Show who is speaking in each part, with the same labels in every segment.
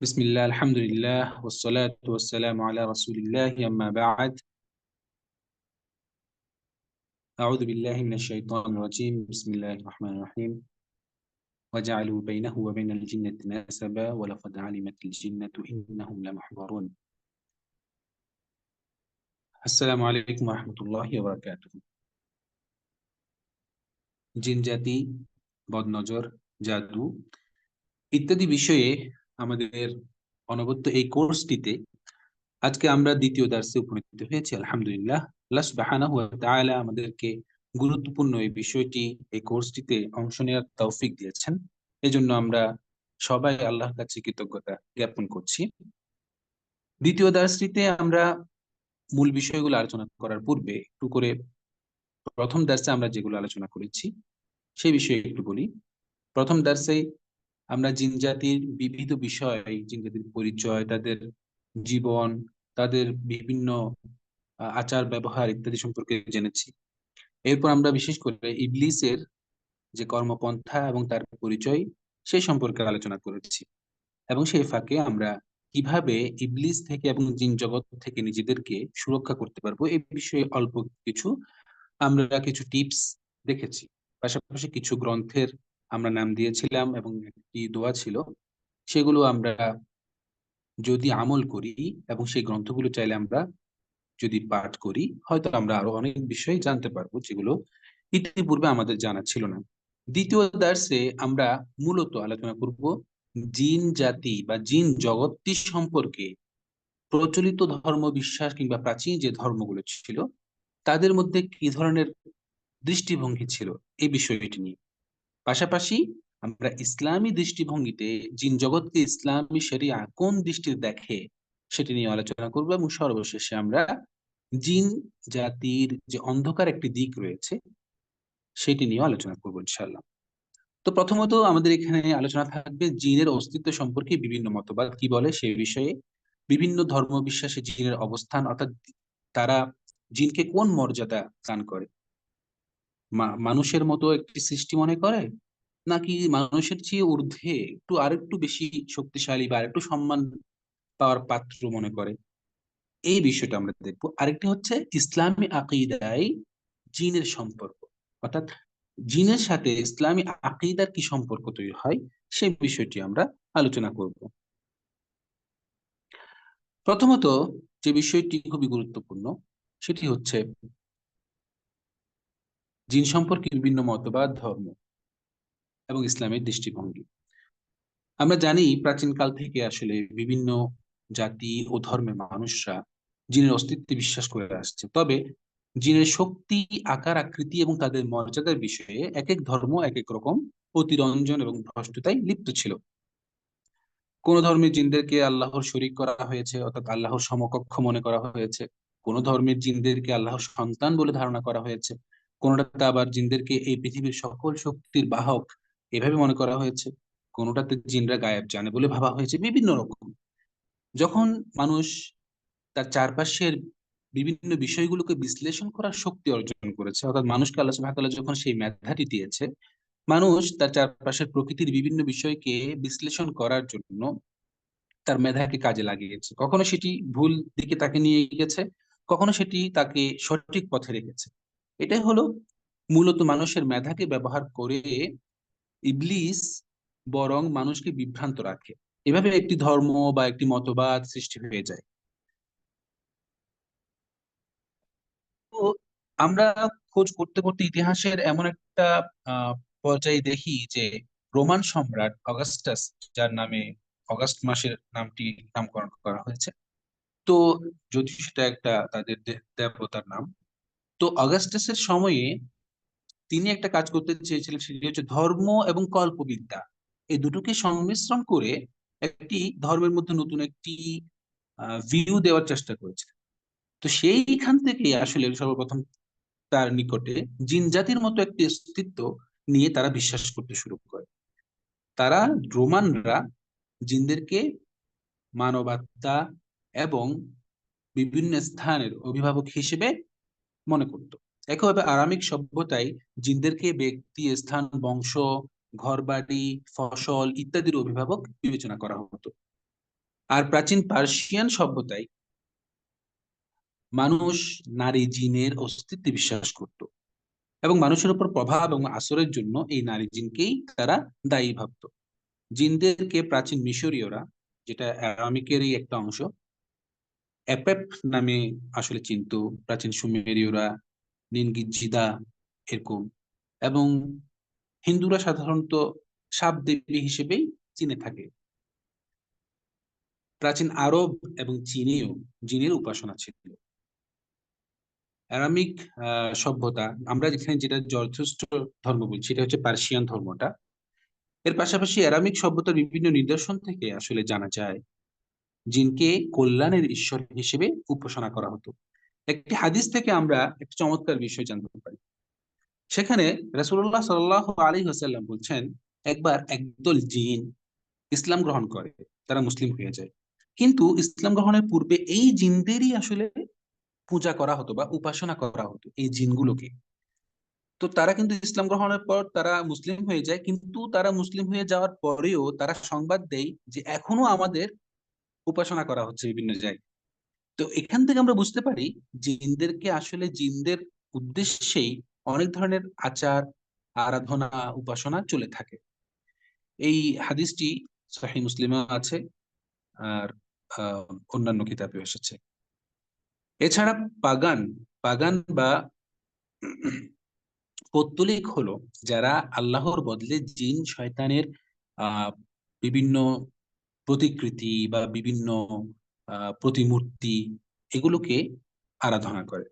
Speaker 1: بسم الله الحمد لله والصلاة والسلام على رسول الله أما بعد أعوذ بالله من الشيطان الرجيم بسم الله الرحمن الرحيم وجعلوا بينه وبين الجنة نسبا ولقد علمت الجنة إنهم لمحضرون السلام عليكم ورحمة الله وبركاته জিন জাতি বদনজর জাদু ইত্যাদি বিষয়ে আমাদের অনবদ্য এই কোর্সটিতে আজকে আমরা দ্বিতীয় দার্সে উপনীত হয়েছি। আলহামদুলিল্লাহ, আল্লাহ সুবহানাহু ওয়া তাআলা আমাদেরকে গুরুত্বপূর্ণ এই বিষয়টি, এই কোর্সটিতে অংশ নেওয়ার তৌফিক দিয়েছেন। এজন্য আমরা সবাই আল্লাহর কাছে কৃতজ্ঞতা জ্ঞাপন করছি। দ্বিতীয় দার্সটিতে আমরা মূল বিষয়গুলো আলোচনা করার পূর্বে একটু করে প্রথম দার্সে আমরা যেগুলো আলোচনা করেছি সেই বিষয়ে একটু বলি। প্রথম দার্সে আমরা জিন জাতির বিবিধ বিষয়, জিন জাতির পরিচয়, তাদের জীবন, তাদের বিভিন্ন আচার ব্যবহার ইত্যাদি সম্পর্কে জেনেছি। এরপর আমরা বিশেষ করে ইবলিসের যে কর্মপন্থা এবং তার পরিচয় সেই সম্পর্কে আলোচনা করেছি, এবং সেই ফাঁকে আমরা কিভাবে ইবলিস থেকে এবং জিন জগৎ থেকে নিজেদেরকে সুরক্ষা করতে পারবো এই বিষয়ে অল্প কিছু আমরা কিছু টিপস দেখেছি। পাশাপাশি কিছু গ্রন্থের আমরা নাম দিয়েছিলাম এবং একটি দোয়া ছিল, সেগুলো আমরা যদি আমল করি এবং সেই গ্রন্থগুলো চাইলে আমরা যদি পাঠ করি, হয়তো আমরা আরো অনেক বিষয় জানতে পারবো যেগুলো ইতিপূর্বে আমাদের জানা ছিল না। দ্বিতীয় দার্সে আমরা মূলত আলোচনা করব জিন জাতি বা জিন জগৎটি সম্পর্কে। প্রচলিত ধর্ম বিশ্বাস কিংবা প্রাচীন যে ধর্মগুলো ছিল তাদের মধ্যে কি ধরনের দৃষ্টিভঙ্গি ছিল এই বিষয়টি নিয়ে। পাশাপাশি আমরা ইসলামী দৃষ্টিভঙ্গিতে জিন জগৎকে ইসলামী শরিয়া কোন দৃষ্টিতে দেখে সেটি নিয়ে আলোচনা করবো, এবং সর্বশেষে আমরা জিন জাতির যে অন্ধকার একটি দিক রয়েছে সেটি নিয়ে আলোচনা করবো ইনশাআল্লাহ। তো প্রথমত আমাদের এখানে আলোচনা থাকবে জিনের অস্তিত্ব সম্পর্কে বিভিন্ন মতবাদ কি বলে সেই বিষয়ে, বিভিন্ন ধর্ম বিশ্বাসে জিনের অবস্থান, অর্থাৎ তারা জিনকে কোন মর্যাদা দান করে। মানুষের মতো একটি সৃষ্টি মনে করে, নাকি মানুষের চেয়ে ঊর্ধ্বে একটু আরেকটু বেশি শক্তিশালী বা আরেকটু সম্মান পাওয়ার পাত্র মনে করে, এই বিষয়টা আমরা দেখবো। আরেকটি হচ্ছে ইসলামী আকীদায় জিনের সম্পর্ক, অর্থাৎ জিনের সাথে ইসলামী আকীদার কি সম্পর্ক তৈরি হয় সেই বিষয়টি আমরা আলোচনা করব। প্রথমত যে বিষয়টি খুবই গুরুত্বপূর্ণ সেটি হচ্ছে জিন সম্পর্কে বিভিন্ন মতবাদ, ধর্ম এবং ইসলামের দৃষ্টিভঙ্গি। আমরা জানি প্রাচীনকাল থেকে আসলে বিভিন্ন জাতি ও ধর্মের মানুষরা জিনের অস্তিত্বে বিশ্বাস করে আসছে। তবে জিনের শক্তি, আকার আকৃতি এবং তাদের মর্যাদার বিষয়ে এক এক ধর্ম এক এক রকম অতিরঞ্জন এবং ভ্রষ্টতায় লিপ্ত ছিল। কোন ধর্মের জিনদেরকে আল্লাহর শরীক করা হয়েছে, অর্থাৎ আল্লাহর সমকক্ষ মনে করা হয়েছে। কোন ধর্মের জিনদেরকে আল্লাহর সন্তান বলে ধারণা করা হয়েছে। কোনটাতে আবার জিনদেরকে এই পৃথিবীর সকল শক্তির বাহক এভাবে মনে করা হয়েছে। কোনটাতে জিনরা গায়েব জানে বলে ভাবা হয়েছে। বিভিন্ন রকম যখন মানুষ তার চারপাশের বিভিন্ন বিষয়গুলোকে বিশ্লেষণ করার শক্তি অর্জন করেছে, অর্থাৎ মানুষকে আল্লাহ সুবহানাহু ওয়া তাআলা যখন সেই মেধাটি দিয়েছে, মানুষ তার চারপাশের প্রকৃতির বিভিন্ন বিষয়কে বিশ্লেষণ করার জন্য তার মেধাকে কাজে লাগিয়েছে। কখনো সেটি ভুল দিকে তাকে নিয়ে গেছে, কখনো সেটি তাকে সঠিক পথে রেখেছে। এটাই হলো মূলত মানুষের মেধাকে ব্যবহার করে ইবলিস বরং মানুষকে বিভ্রান্ত রাখে। এভাবে একটি ধর্ম বা একটি মতবাদ সৃষ্টি হয়ে যায়। তো আমরা খোঁজ করতে করতে ইতিহাসের এমন একটা আহ পর্যায়ে দেখি যে রোমান সম্রাট অগাস্টাস, যার নামে অগাস্ট মাসের নামটি নামকরণ করা হয়েছে, তো যদি সেটা একটা তাদের দেবতার নাম, তো অগাস্টাসের সময়ে তিনি একটা কাজ করতে চেয়েছিলেন, সেটি হচ্ছে ধর্ম এবং কল্পবিদ্যা এই দুটোকে সংমিশ্রণ করে একটি ধর্মের মধ্যে নতুন একটি ভিউ দেওয়ার চেষ্টা করেছে। তো সেইখান থেকে আসলে সর্বপ্রথম তার নিকটে জিন জাতির মতো একটি অস্তিত্ব নিয়ে তারা বিশ্বাস করতে শুরু করে। তারা, রোমানরা, জিনদেরকে মানবাত্মা এবং বিভিন্ন স্থানের অভিভাবক হিসেবে মনে করত। একইভাবে আরামিক সভ্যতায় জিনদেরকে ব্যক্তি, স্থান, বংশ, ঘরবাড়ি, ফসল ইত্যাদির অভিভাবক বিবেচনা করা হতো। আর প্রাচীন পার্সিয়ান সভ্যতায় মানুষ নারী জিনের অস্তিত্বে বিশ্বাস করত এবং মানুষের উপর প্রভাব এবং আসরের জন্য এই নারী জিনকেই তারা দায়ী ভাবত। জিনদেরকে প্রাচীন মিশরীয়রা, যেটা অ্যারামিকেরই একটা অংশ, অ্যাপেপ নামে আসলে চিনতো। প্রাচীন সুমেরীয়রা নিনগিজিদা এরকম, এবং হিন্দুরা সাধারণত সাপ দেবী হিসেবেই চিনে থাকে। প্রাচীন আরব এবং চীনেও জিনের উপাসনা ছিল। অ্যারামিক সভ্যতা, আমরা যেখানে যেটা জরথুস্ট্র ধর্ম বলছি, এটা হচ্ছে পার্সিয়ান ধর্মটা। এর পাশাপাশি অ্যারামিক সভ্যতার বিভিন্ন নিদর্শন থেকে আসলে জানা যায় জিনকে কল্যাণের ঈশ্বর হিসেবে উপাসনা করা হতো। একটি হাদিস থেকে আমরা একটি চমৎকার বিষয় জানতে পারি। সেখানে রাসূলুল্লাহ সাল্লাল্লাহু আলাইহি ওয়াসাল্লাম বলছেন, একবার একদল জিন ইসলাম গ্রহণ করে, তারা মুসলিম হয়ে যায়। কিন্তু ইসলাম গ্রহণের পূর্বে এই জিনদেরই আসলে পূজা করা হতো বা উপাসনা করা হতো, এই জিনগুলোকে। তো তারা কিন্তু ইসলাম গ্রহণের পর তারা মুসলিম হয়ে যায়, কিন্তু তারা মুসলিম হয়ে যাওয়ার পরেও তারা সংবাদ দেয় যে এখনো আমাদের উপাসনা করা হচ্ছে বিভিন্ন জায়গায়। তো এখান থেকে আমরা বুঝতে পারি জিনদেরকে আসলে জিনদের উদ্দেশ্যেই অনেক ধরনের আচার, আরাধনা, উপাসনা চলে থাকে। এই হাদিসটি সহিহ মুসলিমে আছে, আর অন্যান্য কিতাবেও এসেছে। এছাড়া পাগান পাগান বা পৌত্তলিক হলো যারা আল্লাহর বদলে জিন শয়তানের আহ বিভিন্ন প্রতিকৃতি বা বিভিন্ন প্রতিমূর্তি, এগুলোকে আরাধনা করে।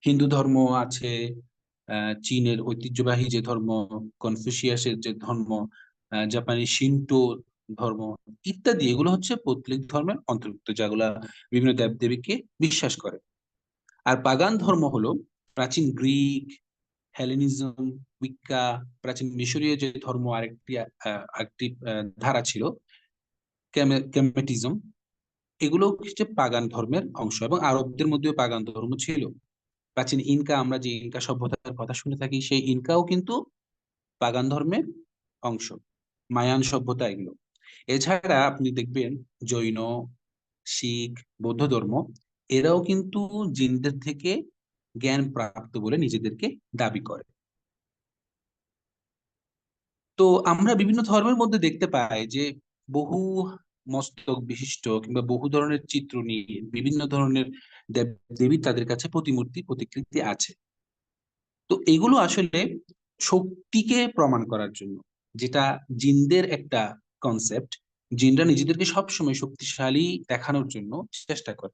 Speaker 1: হিন্দু ধর্ম আছে, চীনের ঐতিহ্যবাহী যে ধর্ম, কনফুসিয়াসের যে ধর্ম, জাপানি শিন্টো ধর্ম ইত্যাদি, এগুলো হচ্ছে পৌত্তলিক ধর্মের অন্তর্ভুক্ত, যেগুলা বিভিন্ন দেবদেবীকে বিশ্বাস করে। আর পাগান ধর্ম হলো প্রাচীন গ্রিক, হেলেনিজম, উইক্কা, প্রাচীন মিশরীয় যে ধর্ম, আরেকটি ধারা ছিল কেমেটিজম। এগুলো হচ্ছে পাগান ধর্মের অংশ, এবং আরবদের মধ্যেও পাগান ধর্ম ছিল। প্রাচীন ইনকা, আমরা যে ইনকা সভ্যতার কথা শুনে থাকি, সেই ইনকাও কিন্তু পাগান ধর্মের অংশ। মায়ান সভ্যতা, এগুলো। এছাড়া আপনি দেখবেন জৈন, শিখ, বৌদ্ধ ধর্ম, এরাও কিন্তু জিনদের থেকে জ্ঞান প্রাপ্ত বলে নিজেদেরকে দাবি করে। তো আমরা বিভিন্ন ধর্মের মধ্যে দেখতে পাই যে বহু মস্তক বিশিষ্ট কিংবা বহু ধরনের চিত্র নিয়ে বিভিন্ন ধরনের দেব দেবী, তাদের কাছে প্রতিমূর্তি, প্রতিকৃতি আছে। তো এগুলো আসলে শক্তিকে প্রমাণ করার জন্য, যেটা জিনদের একটা কনসেপ্ট। জিনরা নিজেদেরকে সবসময় শক্তিশালী দেখানোর জন্য চেষ্টা করে,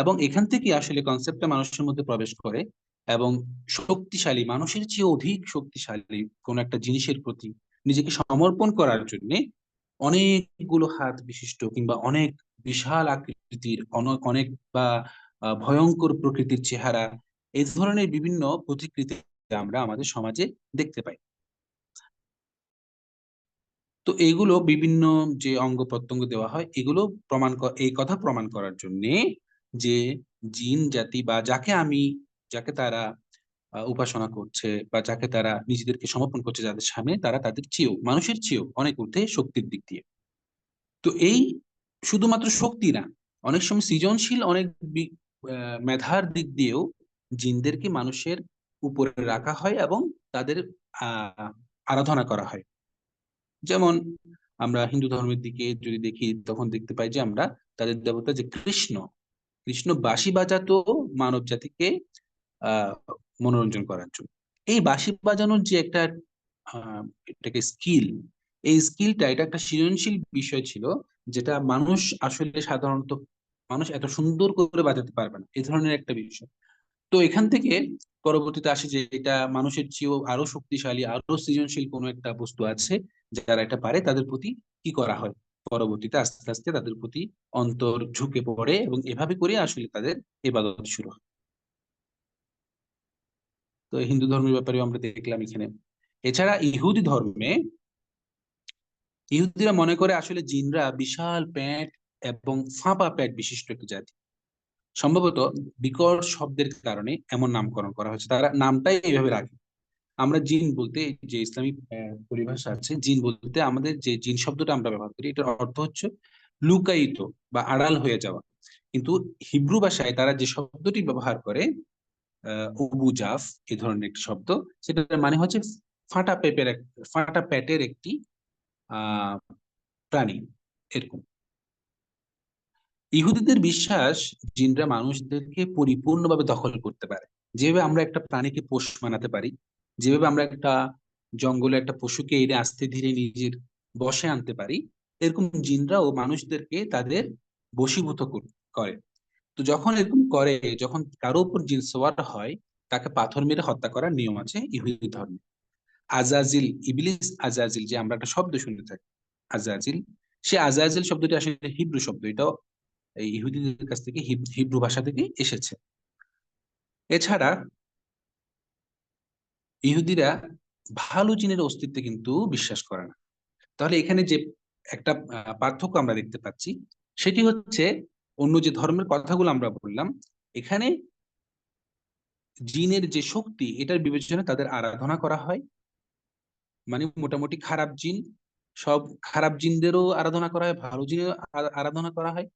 Speaker 1: এবং এখান থেকে আসলে কনসেপ্টটা মানুষের মধ্যে প্রবেশ করে, এবং শক্তিশালী, মানুষের চেয়ে অধিক শক্তিশালী কোন একটা জিনিসের প্রতি নিজেকে সমর্পণ করার জন্য অনেকগুলো হাত বিশিষ্ট কিংবা অনেক বিশাল আকৃতির, অনেক বা ভয়ঙ্কর প্রকৃতির চেহারা, এই ধরনের বিভিন্ন প্রতিকৃতি আমরা আমাদের সমাজে দেখতে পাই। তো এইগুলো বিভিন্ন যে অঙ্গ প্রত্যঙ্গ দেওয়া হয়, এগুলো এই কথা প্রমাণ করার জন্যে যে জিন জাতি বা যাকে তারা উপাসনা করছে বা যাকে তারা নিজেদেরকে সমর্পণ করছে, যাদের সামনে, তারা তাদের চেয়েও, মানুষের চেয়েও অনেক ঊর্ধ্বে শক্তির দিক দিয়ে। তো এই শুধুমাত্র শক্তি না, অনেক সময় সৃজনশীল, অনেক মেধার দিক দিয়েও জিনদেরকে মানুষের উপরে রাখা হয় এবং তাদের আরাধনা করা হয়। যেমন আমরা হিন্দু ধর্মের দিকে যদি দেখি, তখন দেখতে পাই যে আমরা তাদের দেবতা যে কৃষ্ণ, কৃষ্ণ বাঁশি বাজাতো মানব জাতিকে আহ মনোরঞ্জন করার জন্য। এই বাঁশি বাজানোর যে একটা এটাকে স্কিল, এই স্কিলটা, এটা একটা সৃজনশীল বিষয় ছিল, যেটা সাধারণত মানুষ এত সুন্দর করে বাজাতে পারবে না, এই ধরনের একটা বিষয়। তো এখান থেকে পরবর্তীতে আসে যে এটা মানুষের চেয়েও আরো শক্তিশালী, আরো সৃজনশীল কোনো একটা বস্তু আছে, যারা এটা পারে, তাদের প্রতি কি করা হয়, পরবর্তীতে আস্তে আস্তে তাদের প্রতি অন্তর ঝুঁকে পড়ে, এবং এভাবে করে আসলে তাদের ইবাদত শুরু হয়। তো হিন্দু ধর্মের ব্যাপারেও আমরা দেখলাম এখানে। এছাড়া ইহুদিরা মনে করে আসলে জিনরা বিশাল পেট এবং ফাঁপা পেট বিশিষ্ট একটি জাতি। সম্ভবত বিকট শব্দের কারণে এমন নামকরণ করা হয়েছে, তারা নামটাই এইভাবে রাখে। আমরা জিন বলতে, যে ইসলামিক পরিভাষা আছে, জিন বলতে আমাদের যে জিন শব্দটা আমরা ব্যবহার করি, এটার অর্থ হচ্ছে লুকায়িত বা আড়াল হয়ে যাওয়া। কিন্তু হিব্রু ভাষায় তারা যে শব্দটি ব্যবহার করে, উবুজাফ, এই ধরনের একটি শব্দ, সেটার মানে হচ্ছে ফাটা পেটের একটি আহ প্রাণী, এরকম। ইহুদিদের বিশ্বাস জিনরা মানুষদেরকে পরিপূর্ণভাবে দখল করতে পারে। যেভাবে আমরা একটা প্রাণীকে পোষ মানাতে পারি, যেভাবে আমরা একটা জঙ্গলে একটা পশুকে এনে আস্তে ধীরে নিজের বশে আনতে পারি, এরকম জিনরাও মানুষদেরকে তাদের বশীভূত করে। তো যখন এরকম করে, যখন কারো উপর জিন সওয়ার হয়, তাকে পাথর মেরে হত্যা করার নিয়ম আছে ইহুদি ধর্মে। আজাজিল, ইবলিস আজাজিল, যে আমরা একটা শব্দ শুনে থাকি আজাজিল, সে আজাজিল শব্দটি আসলে হিব্রু শব্দ। এটাও এই ইহুদিদের কাছ থেকে হিব্রু ভাষা থেকে এসেছে। এছাড়া ইহুদিরা ভালো জিনের অস্তিত্বে কিন্তু বিশ্বাস করে না। তাহলে এখানে যে একটা পার্থক্য আমরা দেখতে পাচ্ছি, সেটি হচ্ছে অন্য যে ধর্মের কথাগুলো আমরা বললাম, এখানে জিনের যে শক্তি, এটার বিবেচনায় তাদের আরাধনা করা হয়। মানে মোটামুটি খারাপ জিন, সব খারাপ জিনদেরও আরাধনা করা হয়, ভালো জিনের আরাধনা করা হয়।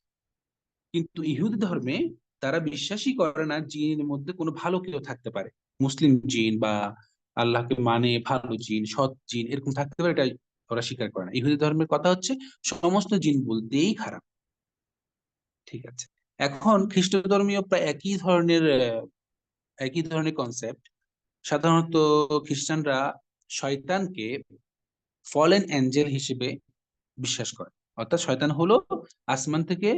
Speaker 1: কিন্তু ইহুদি ধর্মে তারা বিশ্বাসই করে না জিনের মধ্যে কোনো ভালো কেউ থাকতে পারে। মুসলিম জিন বা আল্লাহকে মানে ভালো জিন, সৎ জিন এরকম থাকতে পারে, এটাই ওরা স্বীকার করে না। ইহুদি ধর্মের কথা হচ্ছে সমস্ত জিন বলতেই খারাপ। ঠিক আছে। এখন খ্রিস্ট ধর্মীয় প্রায় একই ধরনের কনসেপ্ট। সাধারণত খ্রিস্টানরা শয়তানকে ফলেন অ্যাঞ্জেল হিসেবে বিশ্বাস করে। অর্থাৎ শয়তান হলো আসমান থেকে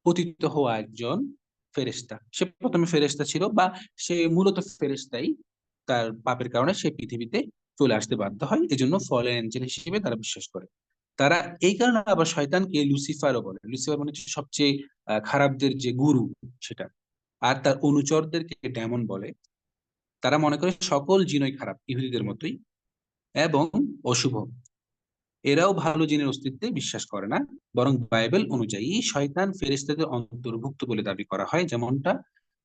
Speaker 1: পতিত হওয়া একজন ফেরেশতা। সে প্রথমে ফেরেশতা ছিল, বা সে মূলত ফেরেশতাই, তার পাপের কারণে সে পৃথিবীতে চলে আসতে বাধ্য হয়, এজন্য ফলেন এঞ্জেল হিসেবে তারা বিশ্বাস করে। তারা এই কারণে আবার শয়তানকে লুসিফারও বলে। লুসিফার মানে হচ্ছে সবচেয়ে খারাপদের যে গুরু, সেটা। আর তার অনুচরদেরকে ডেমন বলে। তারা মনে করে সকল জিনই খারাপ, ইহুদিদের মতোই, এবং অশুভ। এরাও ভালো জিনের অস্তিত্বে বিশ্বাস করে না, বরং বাইবেল অনুযায়ী শয়তান ফেরেশতাদের অন্তর্ভুক্ত বলে দাবি করা হয়। যেমনটা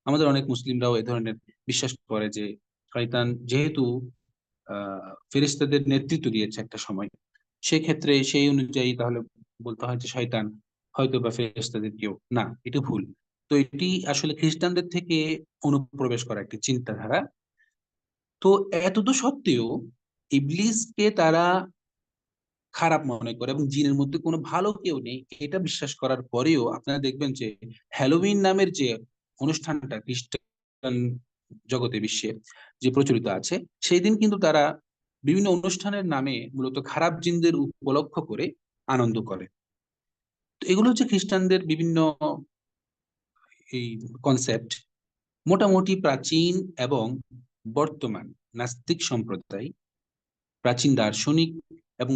Speaker 1: আমাদের অনেক মুসলিমরাও এ ধরনের বিশ্বাস করে যে শয়তান যেহেতু ফেরেশতাদের নেতৃত্ব দিয়েছে একটা সময়, সেক্ষেত্রে সেই অনুযায়ী তাহলে বলতে হয় যে শয়তান হয়তো বা ফেরেশতাদের কেউ না। এটা ভুল। তো এটি আসলে খ্রিস্টানদের থেকে অনুপ্রবেশ করা একটি চিন্তাধারা। তো এতদ সত্ত্বেও ইবলিসকে তারা খারাপ মনে করে এবং জিনের মধ্যে কোনো ভালো কেউ নেই, এটা বিশ্বাস করার পরেও আপনারা দেখবেন যে হ্যালোউইন নামের যে অনুষ্ঠানটা খ্রিস্টান জগতে, বিশ্বে যে প্রচলিত আছে, সেই দিন কিন্তু তারা বিভিন্ন অনুষ্ঠানের নামে মূলত খারাপ জিনদের উপলক্ষ করে আনন্দ করে। তো এগুলো হচ্ছে খ্রিস্টানদের বিভিন্ন এই কনসেপ্ট। মোটামুটি প্রাচীন এবং বর্তমান নাস্তিক সম্প্রদায়, প্রাচীন দার্শনিক এবং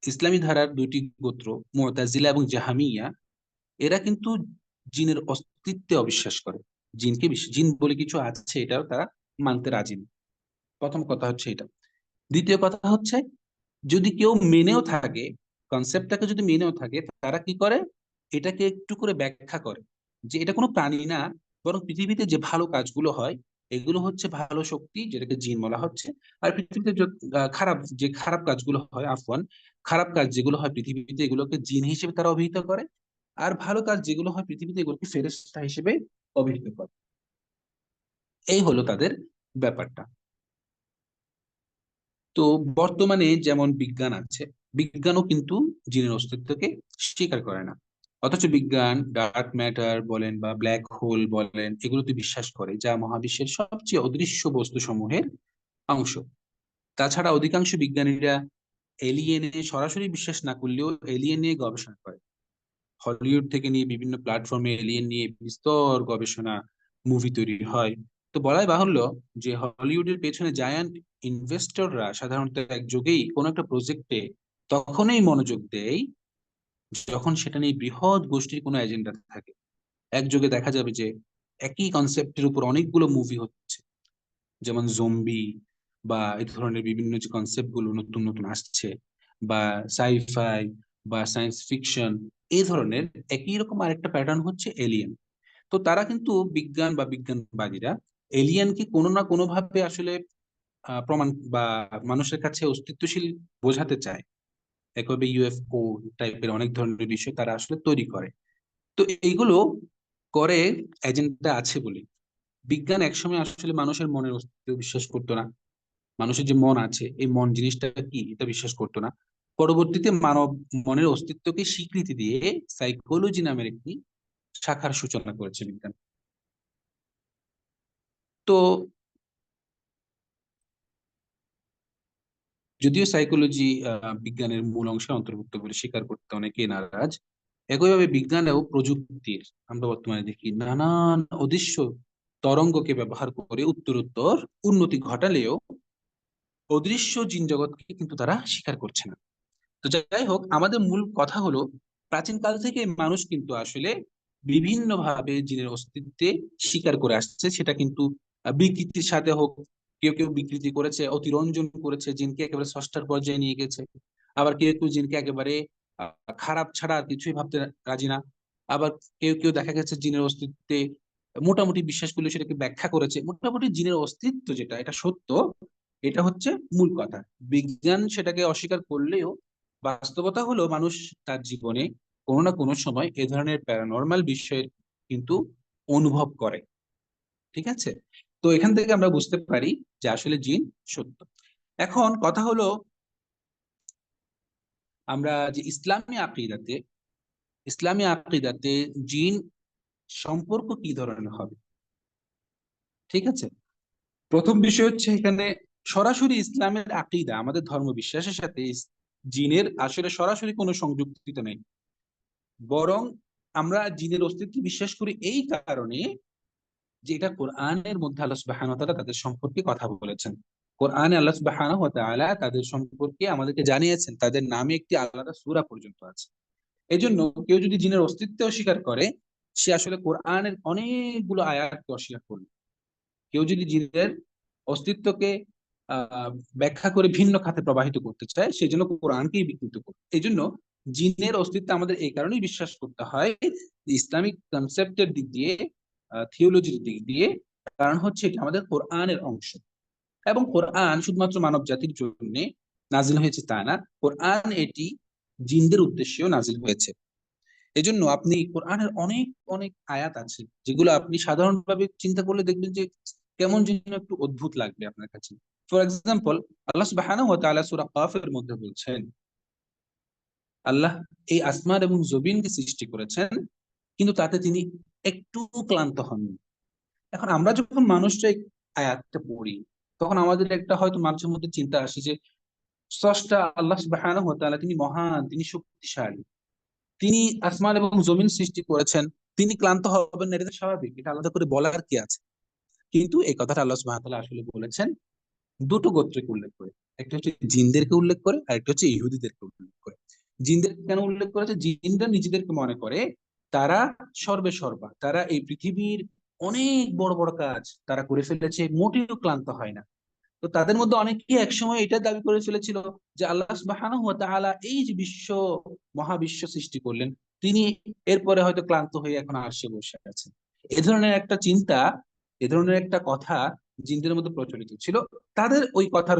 Speaker 1: ইসলামী ধারার দুইটি গোত্র, মুতাজিলা এবং জাহামিয়া, এরা কিন্তু জিনের অস্তিত্বে অবিশ্বাস করে। জিন বলে কিছু আছে, এটাও তারা মানতে রাজি না। প্রথম কথা হচ্ছে এটা। দ্বিতীয় কথা হচ্ছে, যদি কেউ মেনেও থাকে, কনসেপ্টটাকে যদি মেনেও থাকে, তারা কি করে, এটাকে একটু করে ব্যাখ্যা করে যে এটা কোনো প্রাণী না, বরং পৃথিবীতে যে ভালো কাজগুলো হয়, এগুলো হচ্ছে ভালো শক্তি, যেটাকে জিন বলা হচ্ছে। আর পৃথিবীতে খারাপ কাজগুলো হয়, আফওয়ান, খারাপ কাজ যেগুলো হয় পৃথিবীতে, এগুলোকে জিন হিসেবে তারা অভিহিত করে। আর ভালো কাজ যেগুলো হয় পৃথিবীতে, এগুলোকে ফেরেশতা হিসেবে অভিহিত করে। এই হলো তাদের ব্যাপারটা। তো বর্তমানে যেমন বিজ্ঞান আছে, বিজ্ঞানও কিন্তু জিনের অস্তিত্বকে স্বীকার করে না। অথচ বিজ্ঞান ডার্ক ম্যাটার বলেন বা ব্ল্যাক হোল বলেন, এগুলোতে বিশ্বাস করে, যা মহাবিশ্বের সবচেয়ে অদৃশ্য বস্তু সমূহের অংশ। তাছাড়া অধিকাংশ বিজ্ঞানীরা এলিয়েনে সরাসরি বিশ্বাস না করলেও এলিয়েন নিয়ে গবেষণা করে। হলিউড থেকে নিয়ে বিভিন্ন প্ল্যাটফর্মে এলিয়েন নিয়ে বিস্তর গবেষণা, মুভি তৈরি হয়। তো বলাই বাহুল্য যে হলিউডের পেছনে জায়ান্ট ইনভেস্টররা সাধারণত একযোগেই কোনো একটা প্রজেক্টে তখনই মনোযোগ দেয় যখন সেটা নিয়ে বৃহৎ গোষ্ঠীর কোনো এজেন্ডা থাকে। একযোগে দেখা যাবে যে একই কনসেপ্টের উপর অনেকগুলো মুভি হচ্ছে, যেমন জম্বি বা এই ধরনের বিভিন্ন যে কনসেপ্ট গুলো নতুন নতুন আসছে, বা সাইফাই বা সায়েন্স ফিকশন, এই ধরনের একই রকম আরেকটা প্যাটার্ন হচ্ছে এলিয়েন। তো তারা কিন্তু বিজ্ঞান বা বিজ্ঞানবাদীরা এলিয়েনকে কোনো না কোনো ভাবে আসলে প্রমাণ বা মানুষের কাছে অস্তিত্বশীল বোঝাতে চায়। একইভাবে ইউএফও টাইপের অনেক ধরনের বিষয় তারা আসলে তৈরি করে। তো এইগুলো করে এজেন্ডা আছে বলে। বিজ্ঞান একসময় আসলে মানুষের মনের অস্তিত্ব বিশ্বাস করতো না। মানুষের যে মন আছে, এই মন জিনিসটা কি এটা বিশ্বাস করতো না। পরবর্তীতে মানব মনের অস্তিত্বকে স্বীকৃতি দিয়ে সাইকোলজি নামের একটি শাখার সূচনা করেছে বিজ্ঞান। তো যদিও সাইকোলজি বিজ্ঞানের মূল অংশে অন্তর্ভুক্ত বলে স্বীকার করতে অনেকেই নারাজ, একইভাবে বিজ্ঞানেও প্রযুক্তির আমরা বর্তমানে দেখি নানান অদৃশ্য তরঙ্গকে ব্যবহার করে উত্তরোত্তর উন্নতি ঘটালেও অদৃশ্য জিন জগৎকে কিন্তু তারা স্বীকার করছে না। তো যাই হোক, আমাদের মূল কথা হলো প্রাচীন কাল থেকে মানুষ কিন্তু আসলে বিভিন্ন ভাবে জিনের অস্তিত্বে স্বীকার করে আসছে। সেটা কিন্তু বিকৃতির সাথে হোক, কেউ কেউ বিকৃতি করেছে, অতিরঞ্জন করেছে, জিনকে একেবারে ষষ্ঠার পর্যায়ে নিয়ে গেছে। আবার কেউ কেউ জিনকে একেবারে খারাপ ছাড়া আর কিছুই ভাবতে রাজি না। আবার কেউ কেউ দেখা গেছে জিনের অস্তিত্বে মোটামুটি বিশ্বাস করলে সেটাকে ব্যাখ্যা করেছে। মোটামুটি জিনের অস্তিত্ব যেটা, এটা সত্য, এটা হচ্ছে মূল কথা। বিজ্ঞান সেটাকে অস্বীকার করলেও বাস্তবতা হলো মানুষ তার জীবনে কোনো না কোনো সময় এ ধরনের প্যারানর্মাল বিষয়ের কিন্তু অনুভব করে। ঠিক আছে? তো এখান থেকে আমরা বুঝতে পারি যে আসলে জিন সত্য। এখন কথা হলো, আমরা যে ইসলামী আকিদাতে জিন সম্পর্ক কি ধরনের হবে? ঠিক আছে, প্রথম বিষয় হচ্ছে এখানে সরাসরি ইসলামের আকিদা, আমাদের ধর্ম বিশ্বাসের সাথে জিনের আসলে সরাসরি কোনো সংযুক্তিত নেই। বরং আমরা জিনের অস্তিত্ব বিশ্বাস করি এই কারণে যে এটা কোরআনের মধ্যে আল্লাহ সুবহানাহু ওয়া তাআলা তাদের সম্পর্কে কথা বলেছেন। কোরআনে আল্লাহ সুবহানাহু ওয়া তাআলা তাদের সম্পর্কে আমাদেরকে জানিয়েছেন, তাদের নামে একটি আলাদা সূরা পর্যন্ত আছে। এজন্য কেউ যদি জিনের অস্তিত্ব অস্বীকার করে, সে আসলে কোরআনের অনেকগুলো আয়াতকে অস্বীকার করবে। কেউ যদি জিনের অস্তিত্বকে আহ ব্যাখ্যা করে ভিন্ন খাতে প্রবাহিত করতে চায়, সেই জন্য কোরআনকেই বিকৃত করে। এই জন্য জিনের অস্তিত্ব আমাদের এই কারণেই বিশ্বাস করতে হয়, ইসলামিক কনসেপ্টের দিক দিয়ে, থিওলজির দিক দিয়ে। কারণ হচ্ছে এটা আমাদের কোরআনের অংশ, এবং কোরআন শুধুমাত্র মানব জাতির জন্য নাজিল হয়েছে তা না, কোরআন এটি জিনদের উদ্দেশ্যেও নাজিল হয়েছে। এজন্য আপনি কোরআনের অনেক অনেক আয়াত আছে যেগুলো আপনি সাধারণভাবে চিন্তা করলে দেখবেন যে কেমন যেন একটু অদ্ভুত লাগবে আপনার কাছে। ফর এক্সাম্পল, আল্লাহ সুবহানাহু ওয়া তাআলা সূরা কাফের মধ্যে বলছেন, আল্লাহ এই আসমান এবং জমিনকে সৃষ্টি করেছেন, কিন্তু তাতে তিনি একটু ক্লান্ত হননি। এখন আমরা যখন মানুষরা এই আয়াতটা পড়ি, তখন আমাদের একটা হয়তো মানুষের মধ্যে চিন্তা আসে যে স্রষ্টা আল্লাহ সুবহানাহু ওয়া তাআলা তিনি মহান, তিনি শক্তিশালী, তিনি আসমান এবং জমিন সৃষ্টি করেছেন, তিনি ক্লান্ত হবেন না, এটা তো স্বাভাবিক, এটা আলাদা করে বলার কি আছে? কিন্তু এই কথাটা আল্লাহ সুবহানাহু ওয়া তাআলা আসলে বলেছেন দুটো গোত্রকে উল্লেখ করে। একটা হচ্ছে জিনদেরকে উল্লেখ করে, আর একটা হচ্ছে ইহুদিদেরকে উল্লেখ করে। জিনদের কেন উল্লেখ করেছে? জিনরা নিজেদেরকে মনে করে তারা সর্বে সর্বা, তারা এই পৃথিবীর অনেক বড় বড় কাজ তারা করে ফেলেছে, মোটেও ক্লান্ত হয় না। তো তাদের মধ্যে অনেকেই একসময় এটা দাবি করে ফেলেছিল যে আল্লাহ সুবহানাহু ওয়া তাআলা এই যে মহাবিশ্ব সৃষ্টি করলেন, তিনি এরপরে হয়তো ক্লান্ত হয়ে এখন আরশে বসে আছেন। এ ধরনের একটা চিন্তা, এ ধরনের একটা কথা জিনদের মধ্যে প্রচলিত ছিল। তাদের ওই কথার